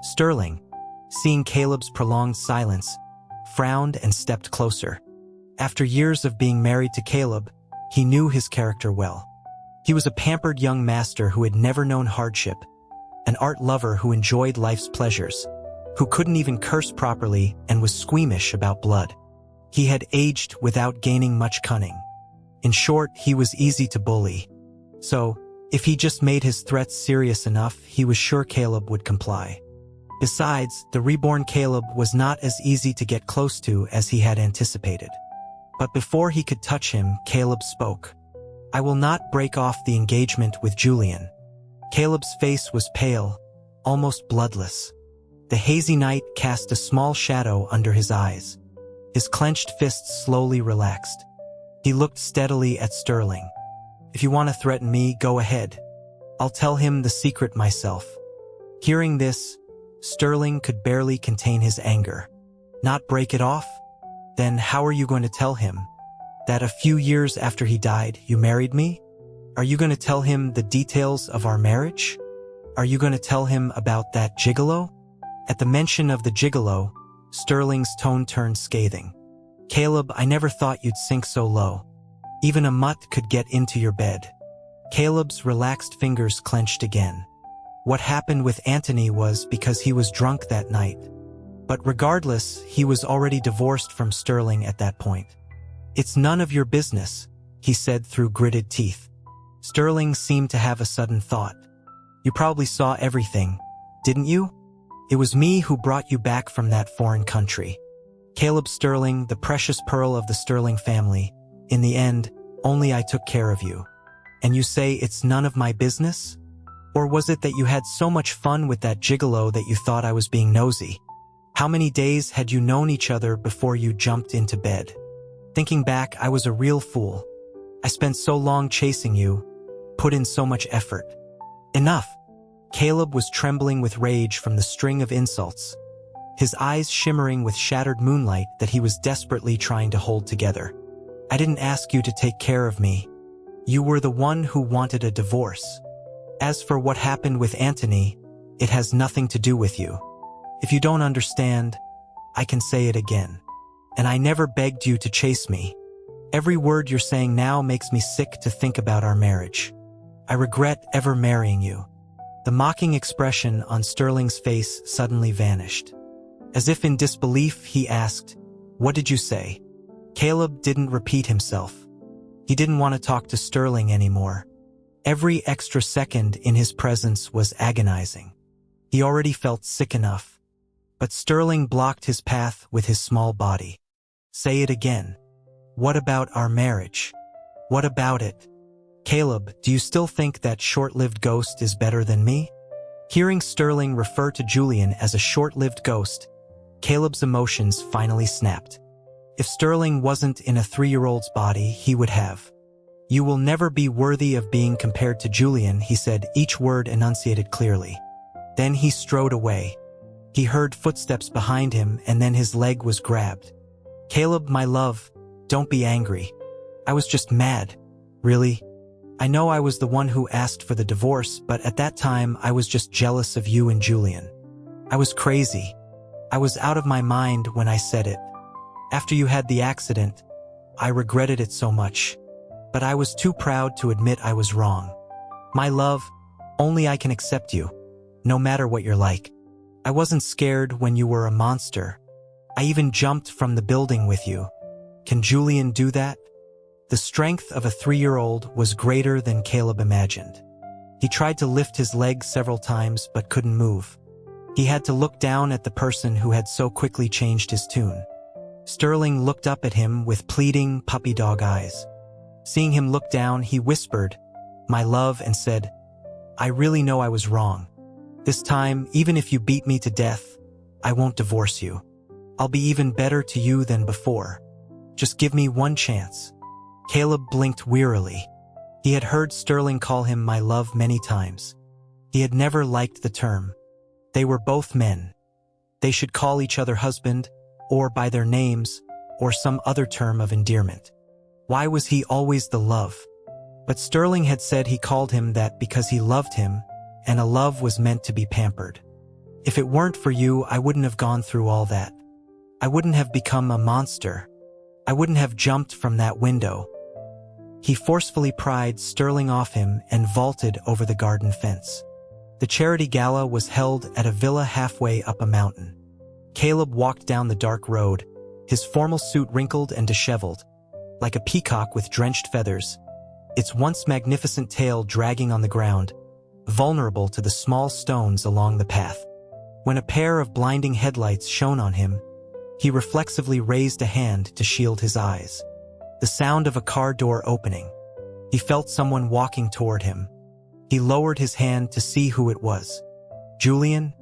Sterling, seeing Caleb's prolonged silence, frowned and stepped closer. After years of being married to Caleb, he knew his character well. He was a pampered young master who had never known hardship, an art lover who enjoyed life's pleasures, who couldn't even curse properly and was squeamish about blood. He had aged without gaining much cunning. In short, he was easy to bully. So, if he just made his threats serious enough, he was sure Caleb would comply. Besides, the reborn Caleb was not as easy to get close to as he had anticipated. But before he could touch him, Caleb spoke. "I will not break off the engagement with Julian." Caleb's face was pale, almost bloodless. The hazy night cast a small shadow under his eyes. His clenched fists slowly relaxed. He looked steadily at Sterling. "If you want to threaten me, go ahead. I'll tell him the secret myself." Hearing this, Sterling could barely contain his anger. "Not break it off? Then how are you going to tell him that a few years after he died, you married me? Are you going to tell him the details of our marriage? Are you going to tell him about that gigolo?" At the mention of the gigolo, Sterling's tone turned scathing. "Caleb, I never thought you'd sink so low. Even a mutt could get into your bed." Caleb's relaxed fingers clenched again. What happened with Anthony was because he was drunk that night. But regardless, he was already divorced from Sterling at that point. "It's none of your business," he said through gritted teeth. Sterling seemed to have a sudden thought. "You probably saw everything, didn't you? It was me who brought you back from that foreign country. Caleb Sterling, the precious pearl of the Sterling family. In the end, only I took care of you. And you say it's none of my business? Or was it that you had so much fun with that gigolo that you thought I was being nosy? How many days had you known each other before you jumped into bed? Thinking back, I was a real fool. I spent so long chasing you, put in so much effort. Enough." Caleb was trembling with rage from the string of insults, his eyes shimmering with shattered moonlight that he was desperately trying to hold together. "I didn't ask you to take care of me. You were the one who wanted a divorce. As for what happened with Anthony, it has nothing to do with you. If you don't understand, I can say it again. And I never begged you to chase me. Every word you're saying now makes me sick to think about our marriage. I regret ever marrying you." The mocking expression on Sterling's face suddenly vanished. As if in disbelief, he asked, "What did you say?" Caleb didn't repeat himself. He didn't want to talk to Sterling anymore. Every extra second in his presence was agonizing. He already felt sick enough. But Sterling blocked his path with his small body. "Say it again. What about our marriage? What about it? Caleb, do you still think that short-lived ghost is better than me?" Hearing Sterling refer to Julian as a short-lived ghost, Caleb's emotions finally snapped. If Sterling wasn't in a 3-year-old's body, he would have. "You will never be worthy of being compared to Julian," he said, each word enunciated clearly. Then he strode away. He heard footsteps behind him, and then his leg was grabbed. "Caleb, my love, don't be angry. I was just mad. Really? I know I was the one who asked for the divorce, but at that time I was just jealous of you and Julian. I was crazy. I was out of my mind when I said it. After you had the accident, I regretted it so much. But I was too proud to admit I was wrong. My love, only I can accept you, no matter what you're like. I wasn't scared when you were a monster. I even jumped from the building with you. Can Julian do that?" The strength of a 3-year-old was greater than Caleb imagined. He tried to lift his leg several times but couldn't move. He had to look down at the person who had so quickly changed his tune. Sterling looked up at him with pleading, puppy dog eyes. Seeing him look down, he whispered, "My love," and said, "I really know I was wrong. This time, even if you beat me to death, I won't divorce you. I'll be even better to you than before. Just give me one chance." Caleb blinked wearily. He had heard Sterling call him "my love" many times. He had never liked the term. They were both men. They should call each other husband, or by their names, or some other term of endearment. Why was he always the love? But Sterling had said he called him that because he loved him, and a love was meant to be pampered. "If it weren't for you, I wouldn't have gone through all that. I wouldn't have become a monster. I wouldn't have jumped from that window." He forcefully pried Sterling off him and vaulted over the garden fence. The charity gala was held at a villa halfway up a mountain. Caleb walked down the dark road, his formal suit wrinkled and disheveled, like a peacock with drenched feathers, its once magnificent tail dragging on the ground, vulnerable to the small stones along the path. When a pair of blinding headlights shone on him, he reflexively raised a hand to shield his eyes. The sound of a car door opening. He felt someone walking toward him. He lowered his hand to see who it was. Julian?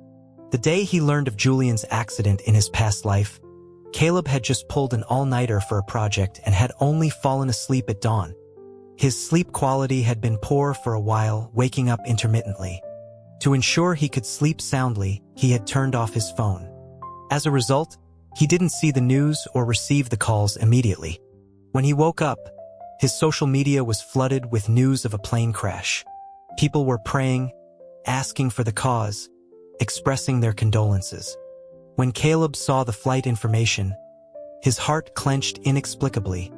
The day he learned of Julian's accident in his past life, Caleb had just pulled an all-nighter for a project and had only fallen asleep at dawn. His sleep quality had been poor for a while, waking up intermittently. To ensure he could sleep soundly, he had turned off his phone. As a result, he didn't see the news or receive the calls immediately. When he woke up, his social media was flooded with news of a plane crash. People were praying, asking for the cause, expressing their condolences. When Caleb saw the flight information, his heart clenched inexplicably,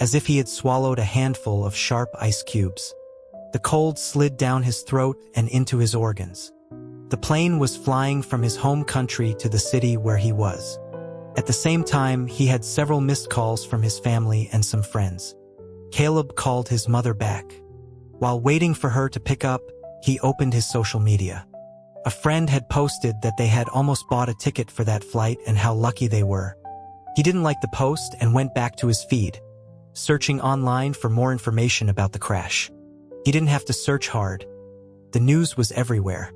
as if he had swallowed a handful of sharp ice cubes. The cold slid down his throat and into his organs. The plane was flying from his home country to the city where he was. At the same time, he had several missed calls from his family and some friends. Caleb called his mother back. While waiting for her to pick up, he opened his social media. A friend had posted that they had almost bought a ticket for that flight and how lucky they were. He didn't like the post and went back to his feed, searching online for more information about the crash. He didn't have to search hard. The news was everywhere.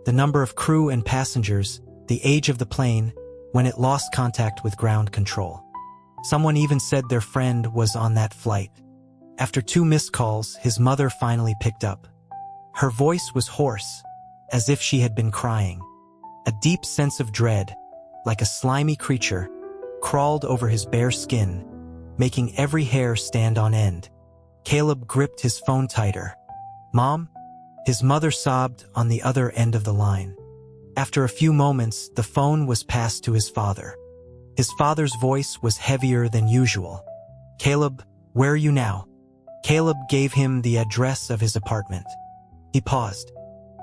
The number of crew and passengers, the age of the plane, when it lost contact with ground control. Someone even said their friend was on that flight. After 2 missed calls, his mother finally picked up. Her voice was hoarse, as if she had been crying. A deep sense of dread, like a slimy creature, crawled over his bare skin, making every hair stand on end. Caleb gripped his phone tighter. "Mom?" His mother sobbed on the other end of the line. After a few moments, the phone was passed to his father. His father's voice was heavier than usual. "Caleb, where are you now?" Caleb gave him the address of his apartment. He paused.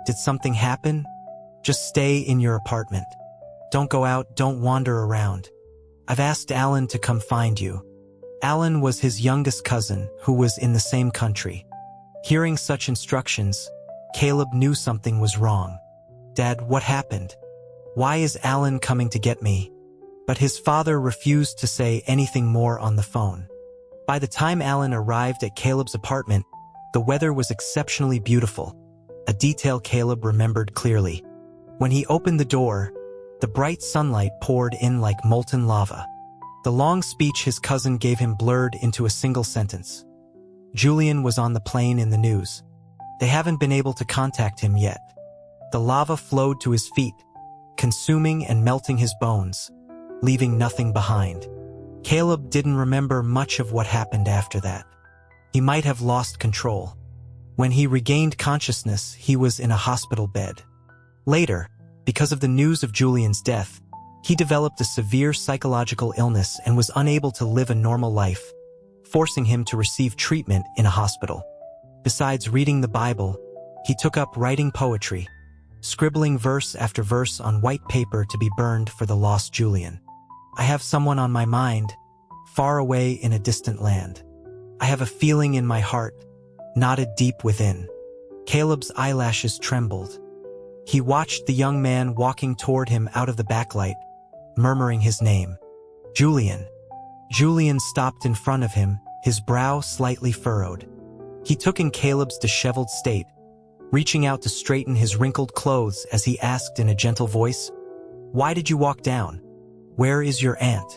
"Did something happen? Just stay in your apartment. Don't go out, don't wander around. I've asked Alan to come find you." Alan was his youngest cousin, who was in the same country. Hearing such instructions, Caleb knew something was wrong. "Dad, what happened? Why is Alan coming to get me?" But his father refused to say anything more on the phone. By the time Alan arrived at Caleb's apartment, the weather was exceptionally beautiful, a detail Caleb remembered clearly. When he opened the door, The bright sunlight poured in like molten lava. The long speech his cousin gave him blurred into a single sentence. Julian was on the plane in the news. They haven't been able to contact him yet. The lava flowed to his feet, consuming and melting his bones, leaving nothing behind. Caleb didn't remember much of what happened after that. He might have lost control. When he regained consciousness, he was in a hospital bed. Later, because of the news of Julian's death, he developed a severe psychological illness and was unable to live a normal life, forcing him to receive treatment in a hospital. Besides reading the Bible, he took up writing poetry, scribbling verse after verse on white paper to be burned for the lost Julian. I have someone on my mind, far away in a distant land. I have a feeling in my heart, knotted deep within. Caleb's eyelashes trembled. He watched the young man walking toward him out of the backlight, murmuring his name. Julian. Julian stopped in front of him, his brow slightly furrowed. He took in Caleb's disheveled state, reaching out to straighten his wrinkled clothes as he asked in a gentle voice, "Why did you walk down? Where is your aunt?"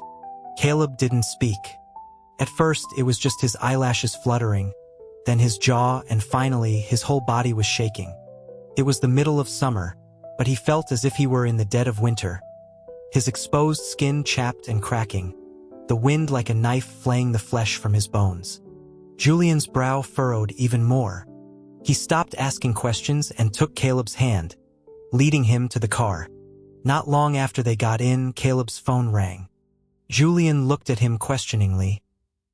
Caleb didn't speak. At first, it was just his eyelashes fluttering, then his jaw, and finally, his whole body was shaking. It was the middle of summer, but he felt as if he were in the dead of winter. His exposed skin chapped and cracking, the wind like a knife flaying the flesh from his bones. Julian's brow furrowed even more. He stopped asking questions and took Caleb's hand, leading him to the car. Not long after they got in, Caleb's phone rang. Julian looked at him questioningly,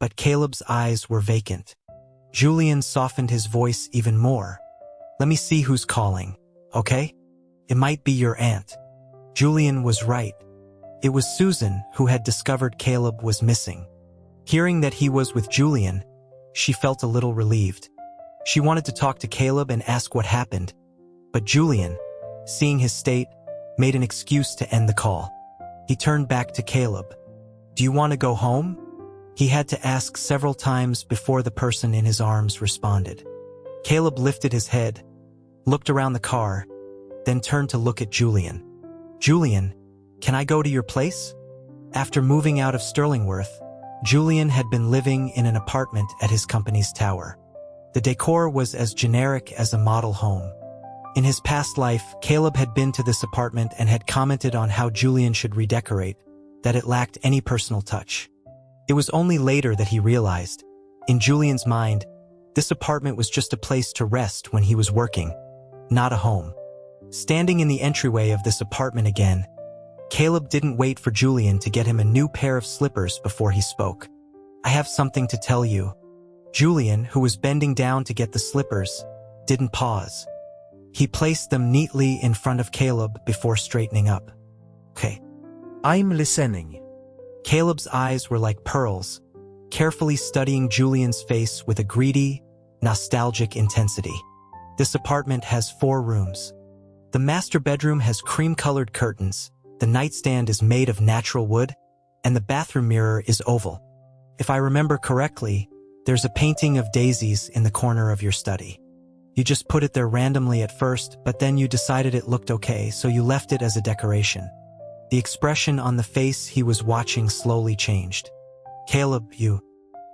but Caleb's eyes were vacant. Julian softened his voice even more. "Let me see who's calling, okay? It might be your aunt." Julian was right. It was Susan who had discovered Caleb was missing. Hearing that he was with Julian, she felt a little relieved. She wanted to talk to Caleb and ask what happened, but Julian, seeing his state, made an excuse to end the call. He turned back to Caleb. "Do you want to go home?" He had to ask several times before the person in his arms responded. Caleb lifted his head, looked around the car, then turned to look at Julian. "Julian, can I go to your place?" After moving out of Sterlingworth, Julian had been living in an apartment at his company's tower. The decor was as generic as a model home. In his past life, Caleb had been to this apartment and had commented on how Julian should redecorate, that it lacked any personal touch. It was only later that he realized, in Julian's mind, this apartment was just a place to rest when he was working, not a home. Standing in the entryway of this apartment again, Caleb didn't wait for Julian to get him a new pair of slippers before he spoke. "I have something to tell you." Julian, who was bending down to get the slippers, didn't pause. He placed them neatly in front of Caleb before straightening up. "Okay."
I'm listening.
Caleb's eyes were like pearls, carefully studying Julian's face with a greedy, nostalgic intensity. This apartment has 4 rooms. The master bedroom has cream-colored curtains, the nightstand is made of natural wood, and the bathroom mirror is oval. If I remember correctly, there's a painting of daisies in the corner of your study. You just put it there randomly at first, but then you decided it looked okay, so you left it as a decoration. The expression on the face he was watching slowly changed. "Caleb,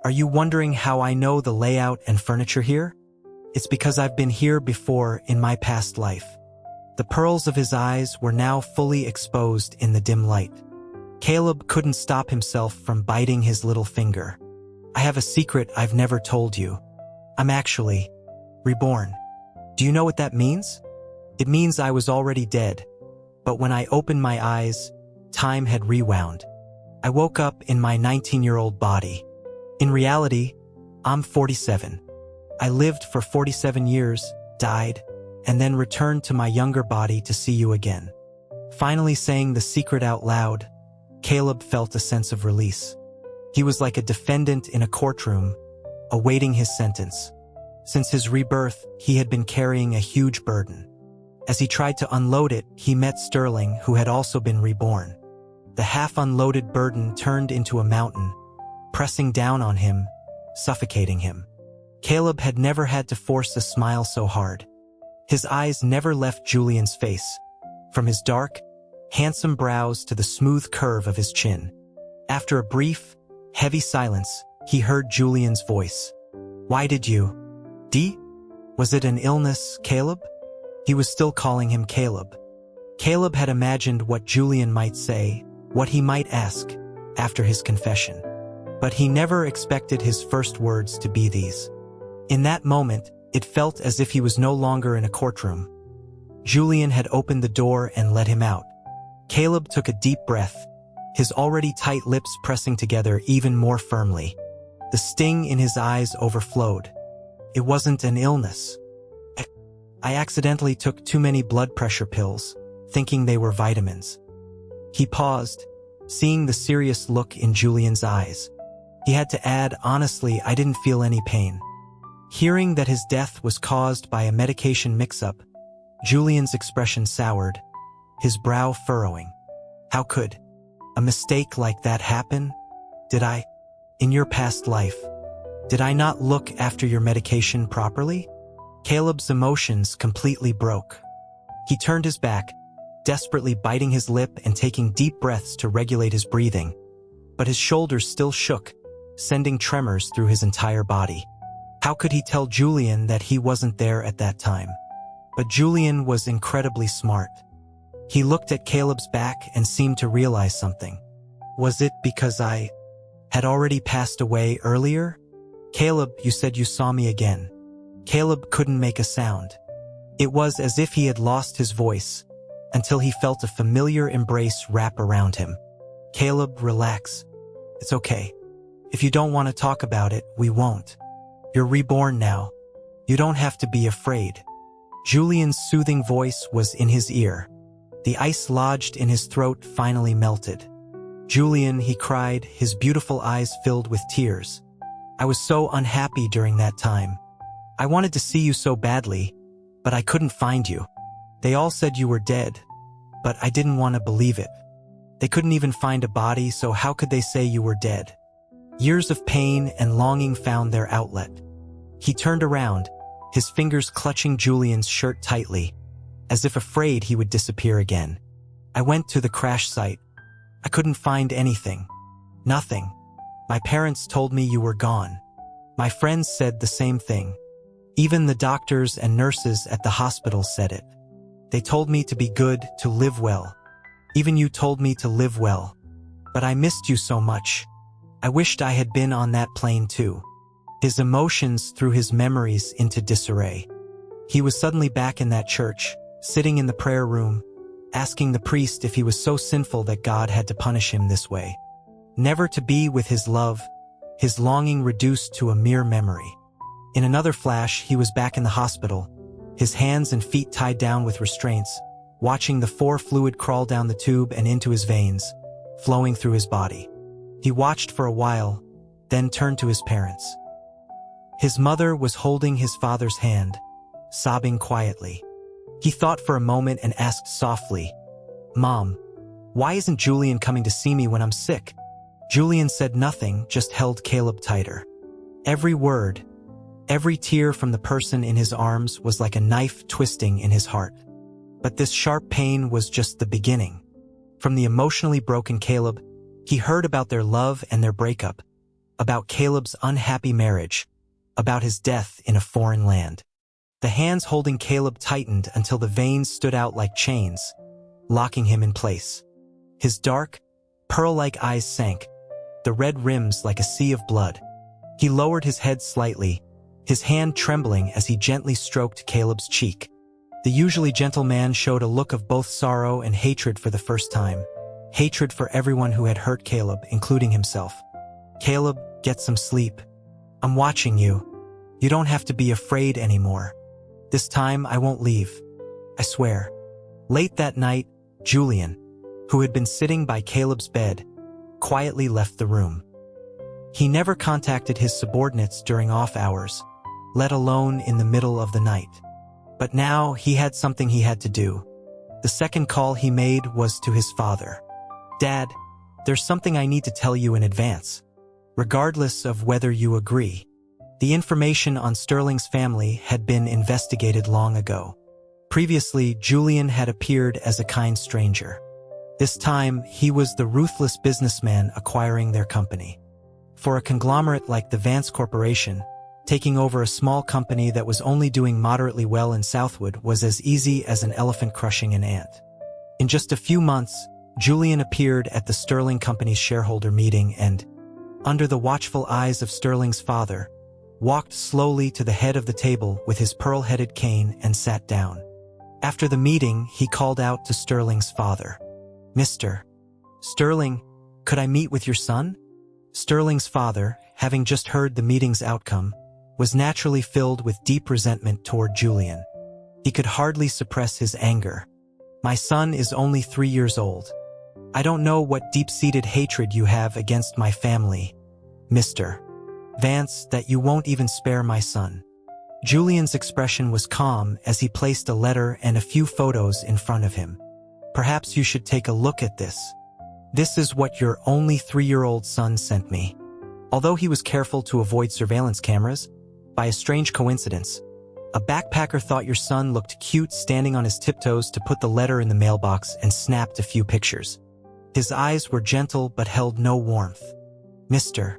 are you wondering how I know the layout and furniture here? It's because I've been here before in my past life." The pearls of his eyes were now fully exposed in the dim light. Caleb couldn't stop himself from biting his little finger. "I have a secret I've never told you. I'm actually reborn. Do you know what that means? It means I was already dead, but when I opened my eyes, time had rewound. I woke up in my 19-year-old body. In reality, I'm 47. I lived for 47 years, died, and then returned to my younger body to see you again." Finally saying the secret out loud, Caleb felt a sense of release. He was like a defendant in a courtroom, awaiting his sentence. Since his rebirth, he had been carrying a huge burden. As he tried to unload it, he met Sterling, who had also been reborn. The half-unloaded burden turned into a mountain, pressing down on him, suffocating him. Caleb had never had to force a smile so hard. His eyes never left Julian's face. From his dark, handsome brows to the smooth curve of his chin. After a brief, heavy silence, he heard Julian's voice. "Why did you? Was it an illness, Caleb?" He was still calling him Caleb. Caleb had imagined what Julian might say, what he might ask, after his confession. But he never expected his first words to be these. In that moment, it felt as if he was no longer in a courtroom. Julian had opened the door and let him out. Caleb took a deep breath, his already tight lips pressing together even more firmly. The sting in his eyes overflowed. "It wasn't an illness. I accidentally took too many blood pressure pills, thinking they were vitamins." He paused, seeing the serious look in Julian's eyes. He had to add, "Honestly, I didn't feel any pain." Hearing that his death was caused by a medication mix-up, Julian's expression soured, his brow furrowing. How could a mistake like that happen? In your past life, did I not look after your medication properly? Caleb's emotions completely broke. He turned his back, desperately biting his lip and taking deep breaths to regulate his breathing. But his shoulders still shook, sending tremors through his entire body. How could he tell Julian that he wasn't there at that time? But Julian was incredibly smart. He looked at Caleb's back and seemed to realize something. "Was it because I had already passed away earlier? Caleb, you said you saw me again." Caleb couldn't make a sound. It was as if he had lost his voice, until he felt a familiar embrace wrap around him. "Caleb, relax. It's okay. If you don't want to talk about it, we won't. You're reborn now. You don't have to be afraid." Julian's soothing voice was in his ear. The ice lodged in his throat finally melted. "Julian," he cried, his beautiful eyes filled with tears. "I was so unhappy during that time. I wanted to see you so badly, but I couldn't find you. They all said you were dead, but I didn't want to believe it. They couldn't even find a body, so how could they say you were dead?" Years of pain and longing found their outlet. He turned around, his fingers clutching Julian's shirt tightly, as if afraid he would disappear again. "I went to the crash site. I couldn't find anything. Nothing. My parents told me you were gone. My friends said the same thing. Even the doctors and nurses at the hospital said it. They told me to be good, to live well. Even you told me to live well. But I missed you so much. I wished I had been on that plane too." His emotions threw his memories into disarray. He was suddenly back in that church, sitting in the prayer room, asking the priest if he was so sinful that God had to punish him this way. Never to be with his love, his longing reduced to a mere memory. In another flash, he was back in the hospital, his hands and feet tied down with restraints, watching the fluid crawl down the tube and into his veins, flowing through his body. He watched for a while, then turned to his parents. His mother was holding his father's hand, sobbing quietly. He thought for a moment and asked softly, "Mom, why isn't Julian coming to see me when I'm sick?" Julian said nothing, just held Caleb tighter. Every word, every tear from the person in his arms was like a knife twisting in his heart. But this sharp pain was just the beginning. From the emotionally broken Caleb, he heard about their love and their breakup, about Caleb's unhappy marriage, about his death in a foreign land. The hands holding Caleb tightened until the veins stood out like chains, locking him in place. His dark, pearl-like eyes sank, the red rims like a sea of blood. He lowered his head slightly, his hand trembling as he gently stroked Caleb's cheek. The usually gentle man showed a look of both sorrow and hatred for the first time. Hatred for everyone who had hurt Caleb, including himself. "Caleb, get some sleep. I'm watching you. You don't have to be afraid anymore. This time I won't leave. I swear." Late that night, Julian, who had been sitting by Caleb's bed, quietly left the room. He never contacted his subordinates during off hours, let alone in the middle of the night. But now he had something he had to do. The second call he made was to his father. "Dad, there's something I need to tell you in advance. Regardless of whether you agree. The information on Sterling's family had been investigated long ago. Previously, Julian had appeared as a kind stranger. This time, he was the ruthless businessman acquiring their company. For a conglomerate like the Vance Corporation, taking over a small company that was only doing moderately well in Southwood was as easy as an elephant crushing an ant. In just a few months, Julian appeared at the Sterling Company's shareholder meeting and, under the watchful eyes of Sterling's father, walked slowly to the head of the table with his pearl-headed cane and sat down. After the meeting, he called out to Sterling's father, "Mr. Sterling, could I meet with your son?" Sterling's father, having just heard the meeting's outcome, was naturally filled with deep resentment toward Julian. He could hardly suppress his anger. "My son is only 3 years old. I don't know what deep-seated hatred you have against my family, Mr. Vance, that you won't even spare my son." Julian's expression was calm as he placed a letter and a few photos in front of him. "Perhaps you should take a look at this. This is what your only 3-year-old son sent me." Although he was careful to avoid surveillance cameras, by a strange coincidence, a backpacker thought your son looked cute standing on his tiptoes to put the letter in the mailbox and snapped a few pictures. His eyes were gentle but held no warmth. "Mr.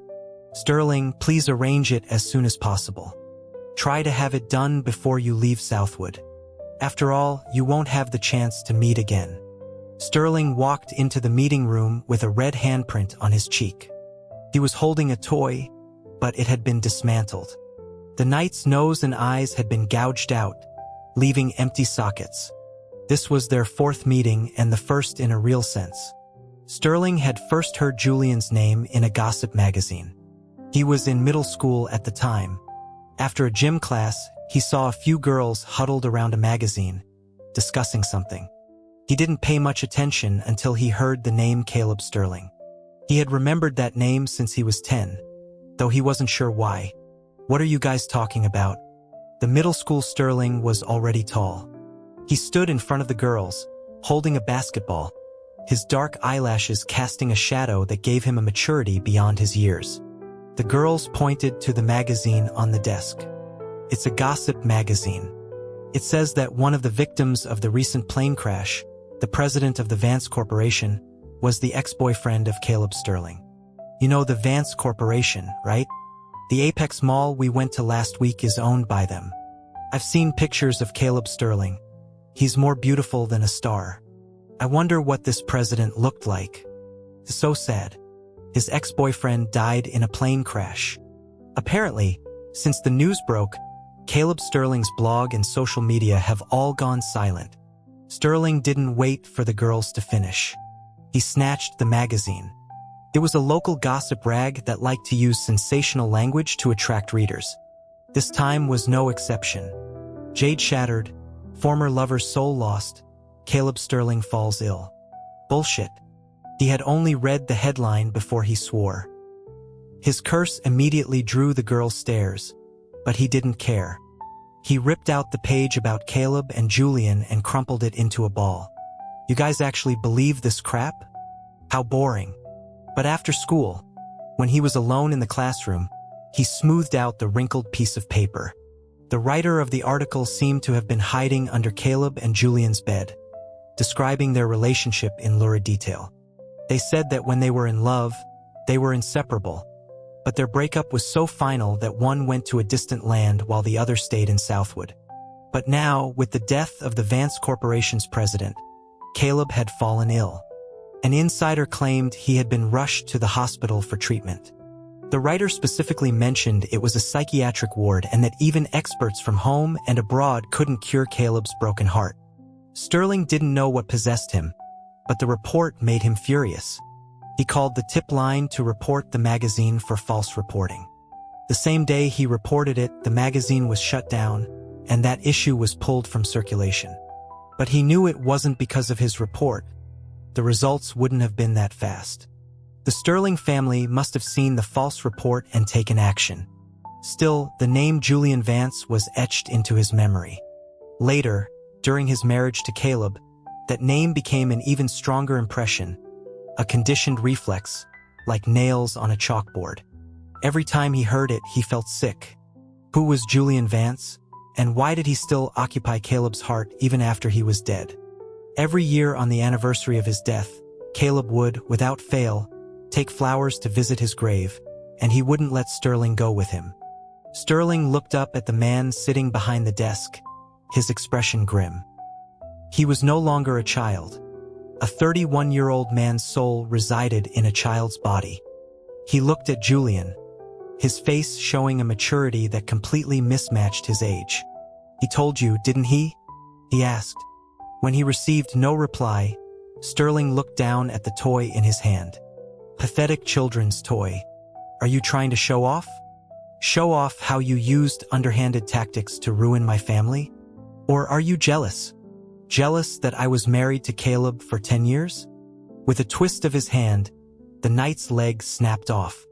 Sterling, please arrange it as soon as possible. Try to have it done before you leave Southwood. After all, you won't have the chance to meet again." Sterling walked into the meeting room with a red handprint on his cheek. He was holding a toy, but it had been dismantled. The knight's nose and eyes had been gouged out, leaving empty sockets. This was their 4th meeting and the first in a real sense. Sterling had first heard Julian's name in a gossip magazine. He was in middle school at the time. After a gym class, he saw a few girls huddled around a magazine, discussing something. He didn't pay much attention until he heard the name Caleb Sterling. He had remembered that name since he was 10, though he wasn't sure why. "What are you guys talking about?" The middle school Sterling was already tall. He stood in front of the girls, holding a basketball, his dark eyelashes casting a shadow that gave him a maturity beyond his years. The girls pointed to the magazine on the desk. "It's a gossip magazine. It says that one of the victims of the recent plane crash, the president of the Vance Corporation, was the ex-boyfriend of Caleb Sterling. You know the Vance Corporation, right? The Apex Mall we went to last week is owned by them. I've seen pictures of Caleb Sterling. He's more beautiful than a star. I wonder what this president looked like. It's so sad. His ex-boyfriend died in a plane crash." Apparently, since the news broke, Caleb Sterling's blog and social media have all gone silent. Sterling didn't wait for the girls to finish. He snatched the magazine. It was a local gossip rag that liked to use sensational language to attract readers. This time was no exception. "Jade shattered, former lover's soul lost, Caleb Sterling falls ill." Bullshit. He had only read the headline before he swore. His curse immediately drew the girls' stares, but he didn't care. He ripped out the page about Caleb and Julian and crumpled it into a ball. "You guys actually believe this crap? How boring." But after school, when he was alone in the classroom, he smoothed out the wrinkled piece of paper. The writer of the article seemed to have been hiding under Caleb and Julian's bed, describing their relationship in lurid detail. They said that when they were in love, they were inseparable, but their breakup was so final that one went to a distant land while the other stayed in Southwood. But now, with the death of the Vance Corporation's president, Caleb had fallen ill. An insider claimed he had been rushed to the hospital for treatment. The writer specifically mentioned it was a psychiatric ward and that even experts from home and abroad couldn't cure Caleb's broken heart. Sterling didn't know what possessed him, but the report made him furious. He called the tip line to report the magazine for false reporting. The same day he reported it, the magazine was shut down, and that issue was pulled from circulation. But he knew it wasn't because of his report. The results wouldn't have been that fast. The Sterling family must have seen the false report and taken action. Still, the name Julian Vance was etched into his memory. Later, during his marriage to Caleb, that name became an even stronger impression, a conditioned reflex, like nails on a chalkboard. Every time he heard it, he felt sick. Who was Julian Vance, and why did he still occupy Caleb's heart even after he was dead? Every year on the anniversary of his death, Caleb would, without fail, take flowers to visit his grave, and he wouldn't let Sterling go with him. Sterling looked up at the man sitting behind the desk, his expression grim. He was no longer a child. A 31-year-old man's soul resided in a child's body. He looked at Julian, his face showing a maturity that completely mismatched his age. "He told you, didn't he?" he asked. When he received no reply, Sterling looked down at the toy in his hand. Pathetic children's toy. "Are you trying to show off? Show off how you used underhanded tactics to ruin my family? Or are you jealous? Jealous that I was married to Caleb for 10 years? With a twist of his hand, the knight's leg snapped off.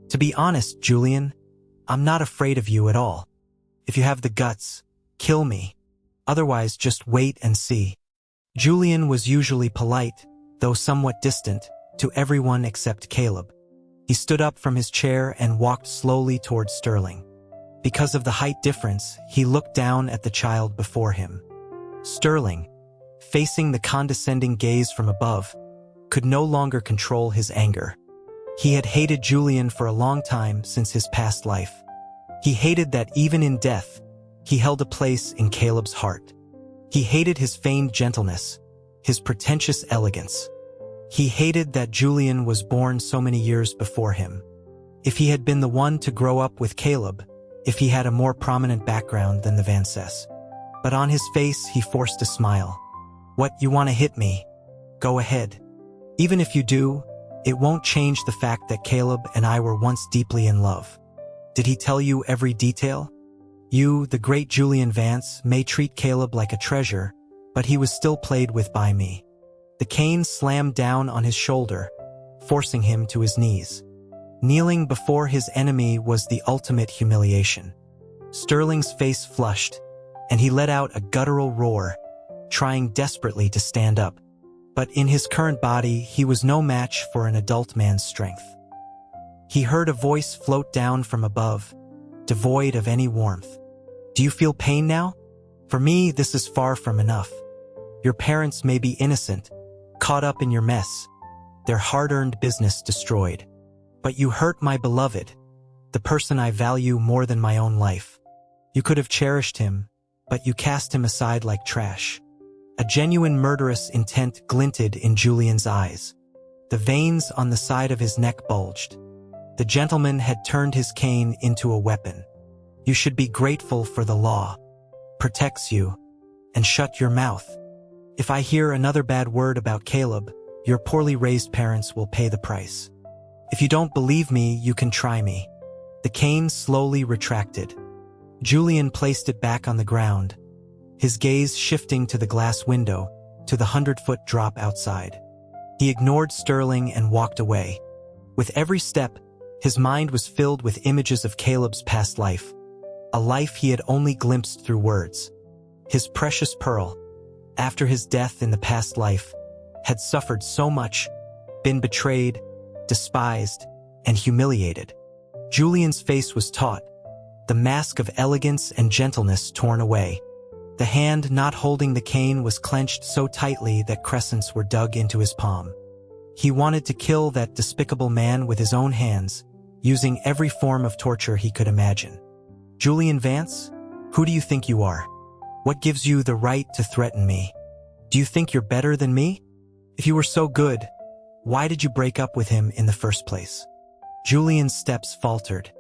"To be honest, Julian, I'm not afraid of you at all. If you have the guts, kill me. Otherwise, just wait and see." Julian was usually polite, though somewhat distant, to everyone except Caleb. He stood up from his chair and walked slowly towards Sterling. Because of the height difference, he looked down at the child before him. Sterling, facing the condescending gaze from above, could no longer control his anger. He had hated Julian for a long time since his past life. He hated that even in death, he held a place in Caleb's heart. He hated his feigned gentleness, his pretentious elegance. He hated that Julian was born so many years before him. If he had been the one to grow up with Caleb, if he had a more prominent background than the Vances. But on his face he forced a smile. "What, you want to hit me? Go ahead. Even if you do, it won't change the fact that Caleb and I were once deeply in love. Did he tell you every detail? You, the great Julian Vance, may treat Caleb like a treasure, but he was still played with by me." The cane slammed down on his shoulder, forcing him to his knees. Kneeling before his enemy was the ultimate humiliation. Sterling's face flushed, and he let out a guttural roar, trying desperately to stand up. But in his current body, he was no match for an adult man's strength. He heard a voice float down from above, devoid of any warmth. "Do you feel pain now? For me, this is far from enough. Your parents may be innocent, caught up in your mess, their hard-earned business destroyed. But you hurt my beloved, the person I value more than my own life. You could have cherished him, but you cast him aside like trash." A genuine murderous intent glinted in Julian's eyes. The veins on the side of his neck bulged. The gentleman had turned his cane into a weapon. "You should be grateful for the law. Protects you. And shut your mouth. If I hear another bad word about Caleb, your poorly raised parents will pay the price. If you don't believe me, you can try me." The cane slowly retracted. Julian placed it back on the ground, his gaze shifting to the glass window, to the 100-foot drop outside. He ignored Sterling and walked away. With every step, his mind was filled with images of Caleb's past life, a life he had only glimpsed through words. His precious pearl, after his death in the past life, had suffered so much, been betrayed, despised, and humiliated. Julian's face was taut, the mask of elegance and gentleness torn away. The hand not holding the cane was clenched so tightly that crescents were dug into his palm. He wanted to kill that despicable man with his own hands, using every form of torture he could imagine. "Julian Vance? Who do you think you are? What gives you the right to threaten me? Do you think you're better than me? If you were so good, why did you break up with him in the first place?" Julian's steps faltered.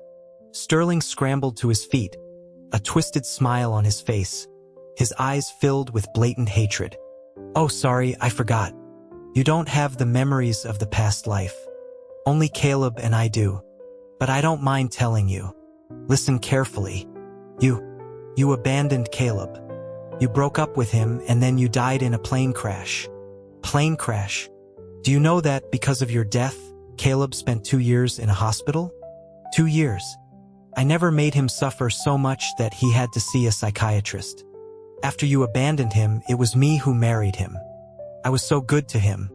Sterling scrambled to his feet, a twisted smile on his face, his eyes filled with blatant hatred. "Oh, sorry, I forgot. You don't have the memories of the past life. Only Caleb and I do. But I don't mind telling you. Listen carefully. You abandoned Caleb. You broke up with him and then you died in a plane crash." "Plane crash? Do you know that because of your death, Caleb spent 2 years in a hospital? 2 years. I never made him suffer so much that he had to see a psychiatrist. After you abandoned him, it was me who married him. I was so good to him.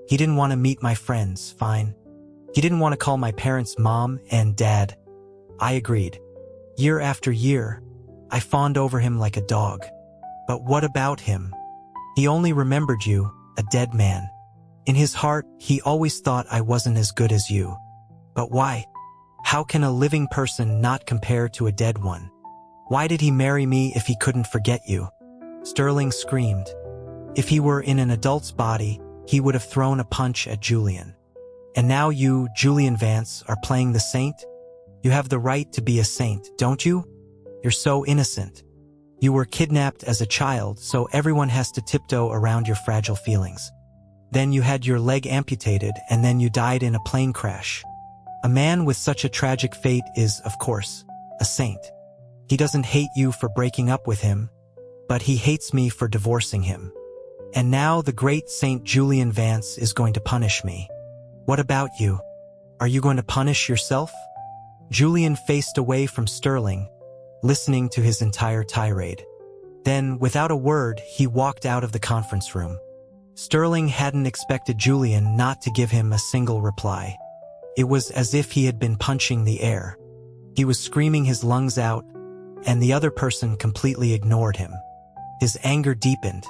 He didn't want to meet my friends, fine. He didn't want to call my parents mom and dad. I agreed. Year after year, I fawned over him like a dog. But what about him? He only remembered you, a dead man. In his heart, he always thought I wasn't as good as you. But why? How can a living person not compare to a dead one? Why did he marry me if he couldn't forget you? Sterling screamed. If he were in an adult's body, he would have thrown a punch at Julian. And now you, Julian Vance, are playing the saint? You have the right to be a saint, don't you? You're so innocent. You were kidnapped as a child, so everyone has to tiptoe around your fragile feelings. Then you had your leg amputated, and then you died in a plane crash. A man with such a tragic fate is, of course, a saint. He doesn't hate you for breaking up with him, but he hates me for divorcing him. And now the great Saint Julian Vance is going to punish me. What about you? Are you going to punish yourself? Julian faced away from Sterling, listening to his entire tirade. Then, without a word, he walked out of the conference room. Sterling hadn't expected Julian not to give him a single reply. It was as if he had been punching the air. He was screaming his lungs out, and the other person completely ignored him. His anger deepened.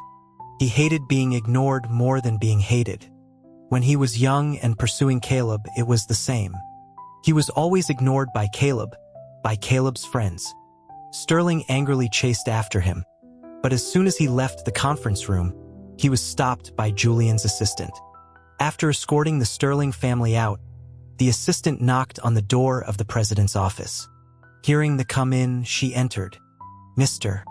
He hated being ignored more than being hated. When he was young and pursuing Caleb, it was the same. He was always ignored by Caleb's friends. Sterling angrily chased after him. But as soon as he left the conference room, he was stopped by Julian's assistant. After escorting the Sterling family out, the assistant knocked on the door of the president's office. Hearing the come in, she entered. Mr.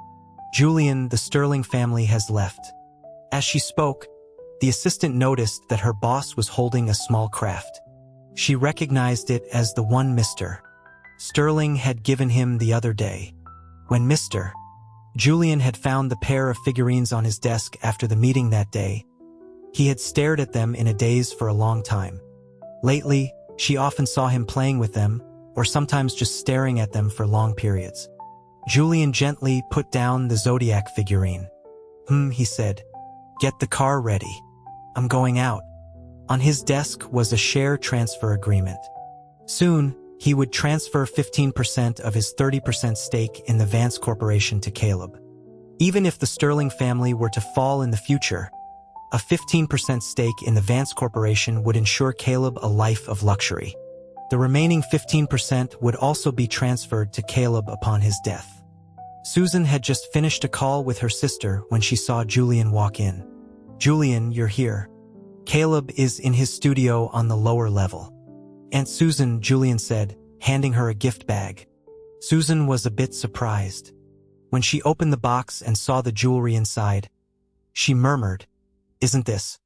Julian, the Sterling family has left. As she spoke, the assistant noticed that her boss was holding a small craft. She recognized it as the one Mr. Sterling had given him the other day. When Mr. Julian had found the pair of figurines on his desk after the meeting that day, he had stared at them in a daze for a long time. Lately, she often saw him playing with them, or sometimes just staring at them for long periods. Julian gently put down the Zodiac figurine. He said. Get the car ready. I'm going out. On his desk was a share transfer agreement. Soon, he would transfer 15% of his 30% stake in the Vance Corporation to Caleb. Even if the Sterling family were to fall in the future, a 15% stake in the Vance Corporation would ensure Caleb a life of luxury. The remaining 15% would also be transferred to Caleb upon his death. Susan had just finished a call with her sister when she saw Julian walk in. Julian, you're here. Caleb is in his studio on the lower level. Aunt Susan, Julian said, handing her a gift bag. Susan was a bit surprised. When she opened the box and saw the jewelry inside, she murmured, Isn't this?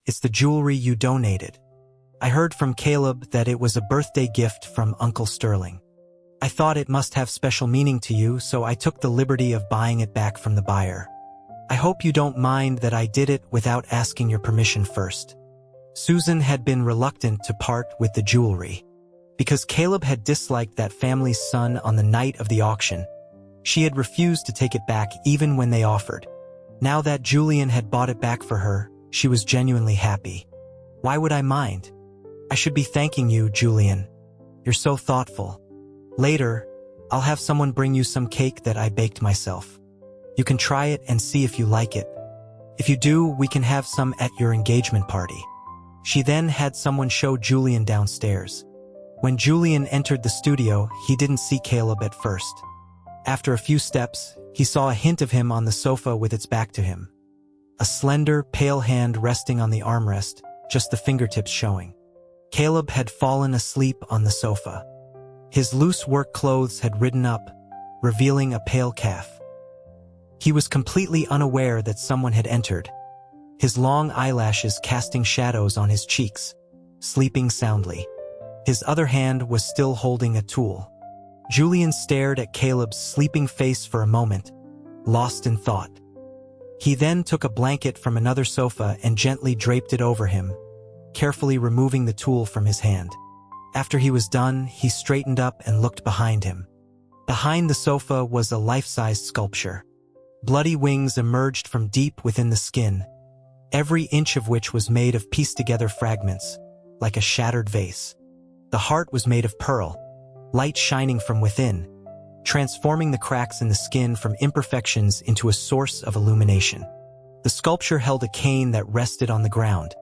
It's the jewelry you donated. I heard from Caleb that it was a birthday gift from Uncle Sterling. I thought it must have special meaning to you, so I took the liberty of buying it back from the buyer. I hope you don't mind that I did it without asking your permission first. Susan had been reluctant to part with the jewelry. Because Caleb had disliked that family's son on the night of the auction, she had refused to take it back even when they offered. Now that Julian had bought it back for her, she was genuinely happy. Why would I mind? I should be thanking you, Julian. You're so thoughtful. Later, I'll have someone bring you some cake that I baked myself. You can try it and see if you like it. If you do, we can have some at your engagement party. She then had someone show Julian downstairs. When Julian entered the studio, he didn't see Caleb at first. After a few steps, he saw a hint of him on the sofa with its back to him. A slender, pale hand resting on the armrest, just the fingertips showing. Caleb had fallen asleep on the sofa. His loose work clothes had ridden up, revealing a pale calf. He was completely unaware that someone had entered, his long eyelashes casting shadows on his cheeks, sleeping soundly. His other hand was still holding a tool. Julian stared at Caleb's sleeping face for a moment, lost in thought. He then took a blanket from another sofa and gently draped it over him, carefully removing the tool from his hand. After he was done, he straightened up and looked behind him. Behind the sofa was a life-size sculpture. Bloody wings emerged from deep within the skin, every inch of which was made of pieced-together fragments, like a shattered vase. The heart was made of pearl, light shining from within, transforming the cracks in the skin from imperfections into a source of illumination. The sculpture held a cane that rested on the ground,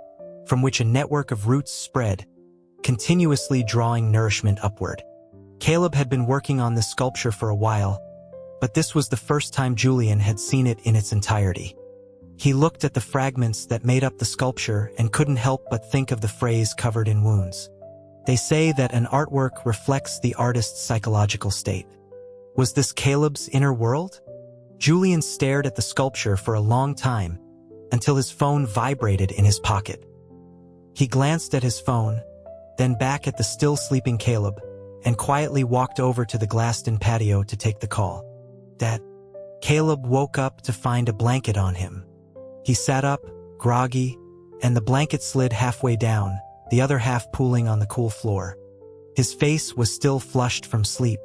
from which a network of roots spread, continuously drawing nourishment upward. Caleb had been working on this sculpture for a while, but this was the first time Julian had seen it in its entirety. He looked at the fragments that made up the sculpture and couldn't help but think of the phrase covered in wounds. They say that an artwork reflects the artist's psychological state. Was this Caleb's inner world? Julian stared at the sculpture for a long time, until his phone vibrated in his pocket. He glanced at his phone, then back at the still sleeping Caleb, and quietly walked over to the glassed-in patio to take the call. Caleb woke up to find a blanket on him. He sat up, groggy, and the blanket slid halfway down, the other half pooling on the cool floor. His face was still flushed from sleep.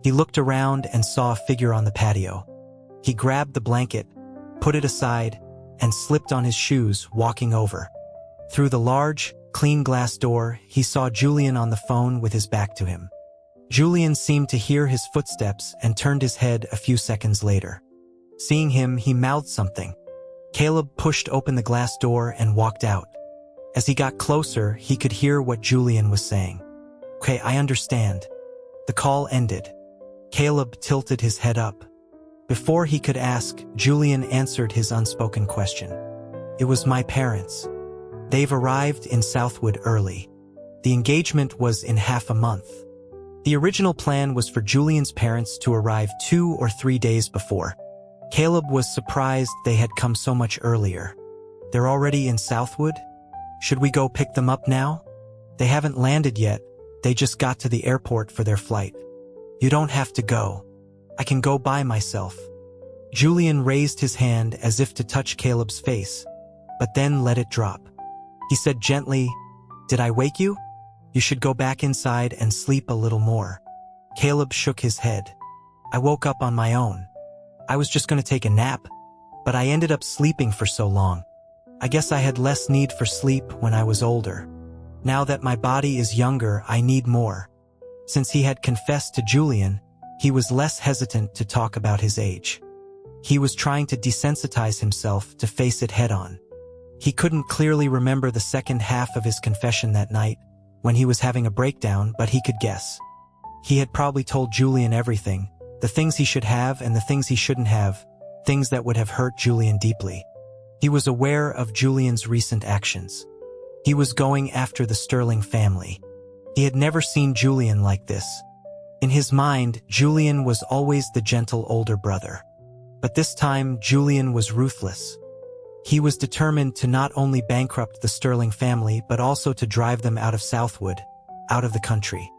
He looked around and saw a figure on the patio. He grabbed the blanket, put it aside, and slipped on his shoes, walking over. Through the large, clean glass door, he saw Julian on the phone with his back to him. Julian seemed to hear his footsteps and turned his head a few seconds later. Seeing him, he mouthed something. Caleb pushed open the glass door and walked out. As he got closer, he could hear what Julian was saying. "Okay, I understand." The call ended. Caleb tilted his head up. Before he could ask, Julian answered his unspoken question. "It was my parents. They've arrived in Southwood early. The engagement was in half a month. The original plan was for Julian's parents to arrive 2 or 3 days before. Caleb was surprised they had come so much earlier. They're already in Southwood? Should we go pick them up now? They haven't landed yet. They just got to the airport for their flight." "You don't have to go. I can go by myself." Julian raised his hand as if to touch Caleb's face, but then let it drop. He said gently, "Did I wake you? You should go back inside and sleep a little more." Caleb shook his head. "I woke up on my own. I was just going to take a nap, but I ended up sleeping for so long. I guess I had less need for sleep when I was older. Now that my body is younger, I need more." Since he had confessed to Julian, he was less hesitant to talk about his age. He was trying to desensitize himself to face it head-on. He couldn't clearly remember the second half of his confession that night, when he was having a breakdown, but he could guess. He had probably told Julian everything, the things he should have and the things he shouldn't have, things that would have hurt Julian deeply. He was aware of Julian's recent actions. He was going after the Sterling family. He had never seen Julian like this. In his mind, Julian was always the gentle older brother. But this time, Julian was ruthless. He was determined to not only bankrupt the Sterling family, but also to drive them out of Southwood, out of the country.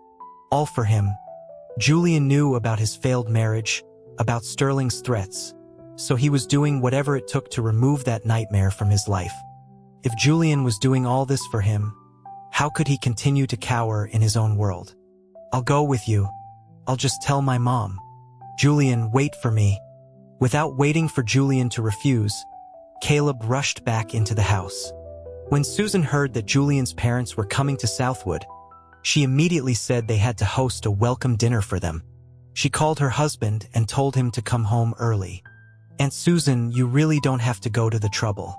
All for him. Julian knew about his failed marriage, about Sterling's threats, so he was doing whatever it took to remove that nightmare from his life. If Julian was doing all this for him, how could he continue to cower in his own world? "I'll go with you. I'll just tell my mom." "Julian, wait for me." Without waiting for Julian to refuse, Caleb rushed back into the house. When Susan heard that Julian's parents were coming to Southwood, she immediately said they had to host a welcome dinner for them. She called her husband and told him to come home early. "Aunt Susan, you really don't have to go to the trouble.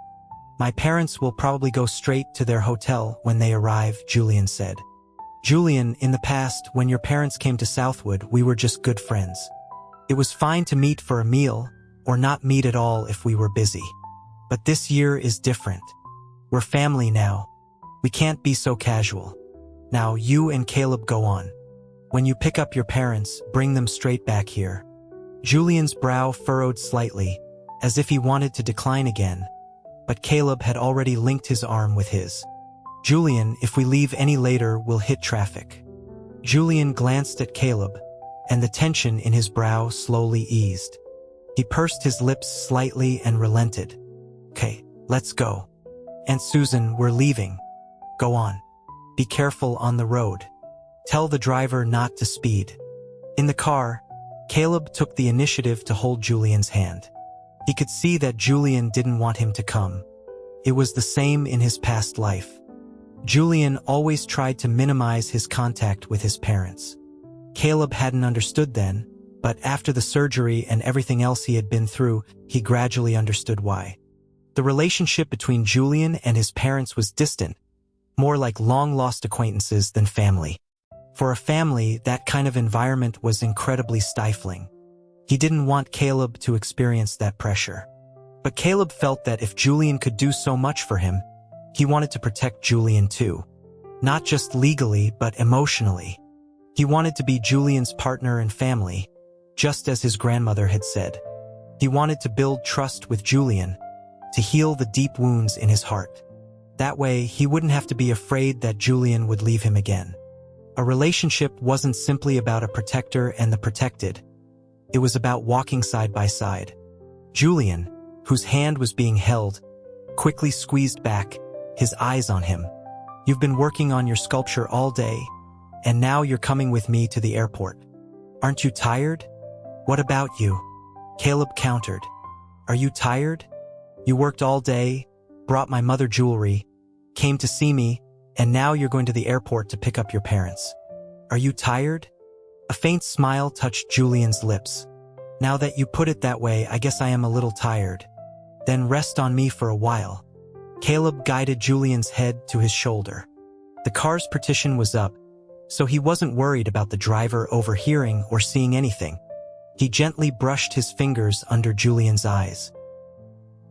My parents will probably go straight to their hotel when they arrive," Julian said. "Julian, in the past, when your parents came to Southwood, we were just good friends. It was fine to meet for a meal, or not meet at all if we were busy. But this year is different. We're family now. We can't be so casual. Now, you and Caleb go on. When you pick up your parents, bring them straight back here." Julian's brow furrowed slightly, as if he wanted to decline again, but Caleb had already linked his arm with his. "Julian, if we leave any later, we'll hit traffic." Julian glanced at Caleb, and the tension in his brow slowly eased. He pursed his lips slightly and relented. "Okay, let's go. Aunt Susan, we're leaving. Go on. Be careful on the road. Tell the driver not to speed." In the car, Caleb took the initiative to hold Julian's hand. He could see that Julian didn't want him to come. It was the same in his past life. Julian always tried to minimize his contact with his parents. Caleb hadn't understood then, but after the surgery and everything else he had been through, he gradually understood why. The relationship between Julian and his parents was distant, more like long-lost acquaintances than family. For a family, that kind of environment was incredibly stifling. He didn't want Caleb to experience that pressure. But Caleb felt that if Julian could do so much for him, he wanted to protect Julian too. Not just legally, but emotionally. He wanted to be Julian's partner and family, just as his grandmother had said. He wanted to build trust with Julian, to heal the deep wounds in his heart. That way, he wouldn't have to be afraid that Julian would leave him again. A relationship wasn't simply about a protector and the protected. It was about walking side by side. Julian, whose hand was being held, quickly squeezed back, his eyes on him. "You've been working on your sculpture all day, and now you're coming with me to the airport. Aren't you tired?" "What about you?" Caleb countered. "Are you tired? You worked all day, brought my mother jewelry, came to see me, and now you're going to the airport to pick up your parents. Are you tired?" A faint smile touched Julian's lips. "Now that you put it that way, I guess I am a little tired. Then rest on me for a while." Caleb guided Julian's head to his shoulder. The car's partition was up, so he wasn't worried about the driver overhearing or seeing anything. He gently brushed his fingers under Julian's eyes.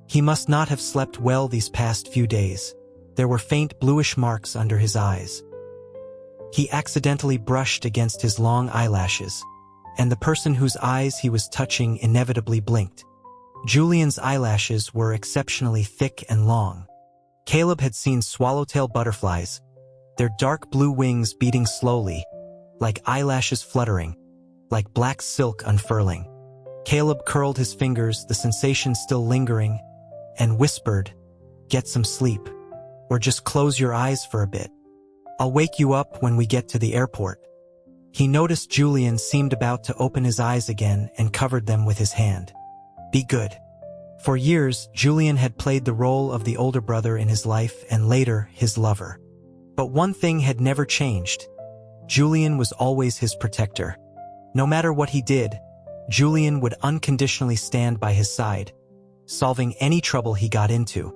He must not have slept well these past few days. There were faint bluish marks under his eyes. He accidentally brushed against his long eyelashes, and the person whose eyes he was touching inevitably blinked. Julian's eyelashes were exceptionally thick and long. Caleb had seen swallowtail butterflies, their dark blue wings beating slowly, like eyelashes fluttering, like black silk unfurling. Caleb curled his fingers, the sensation still lingering, and whispered, "Get some sleep, or just close your eyes for a bit. I'll wake you up when we get to the airport." He noticed Julian seemed about to open his eyes again and covered them with his hand. "Be good." For years, Julian had played the role of the older brother in his life and later his lover. But one thing had never changed. Julian was always his protector. No matter what he did, Julian would unconditionally stand by his side, solving any trouble he got into.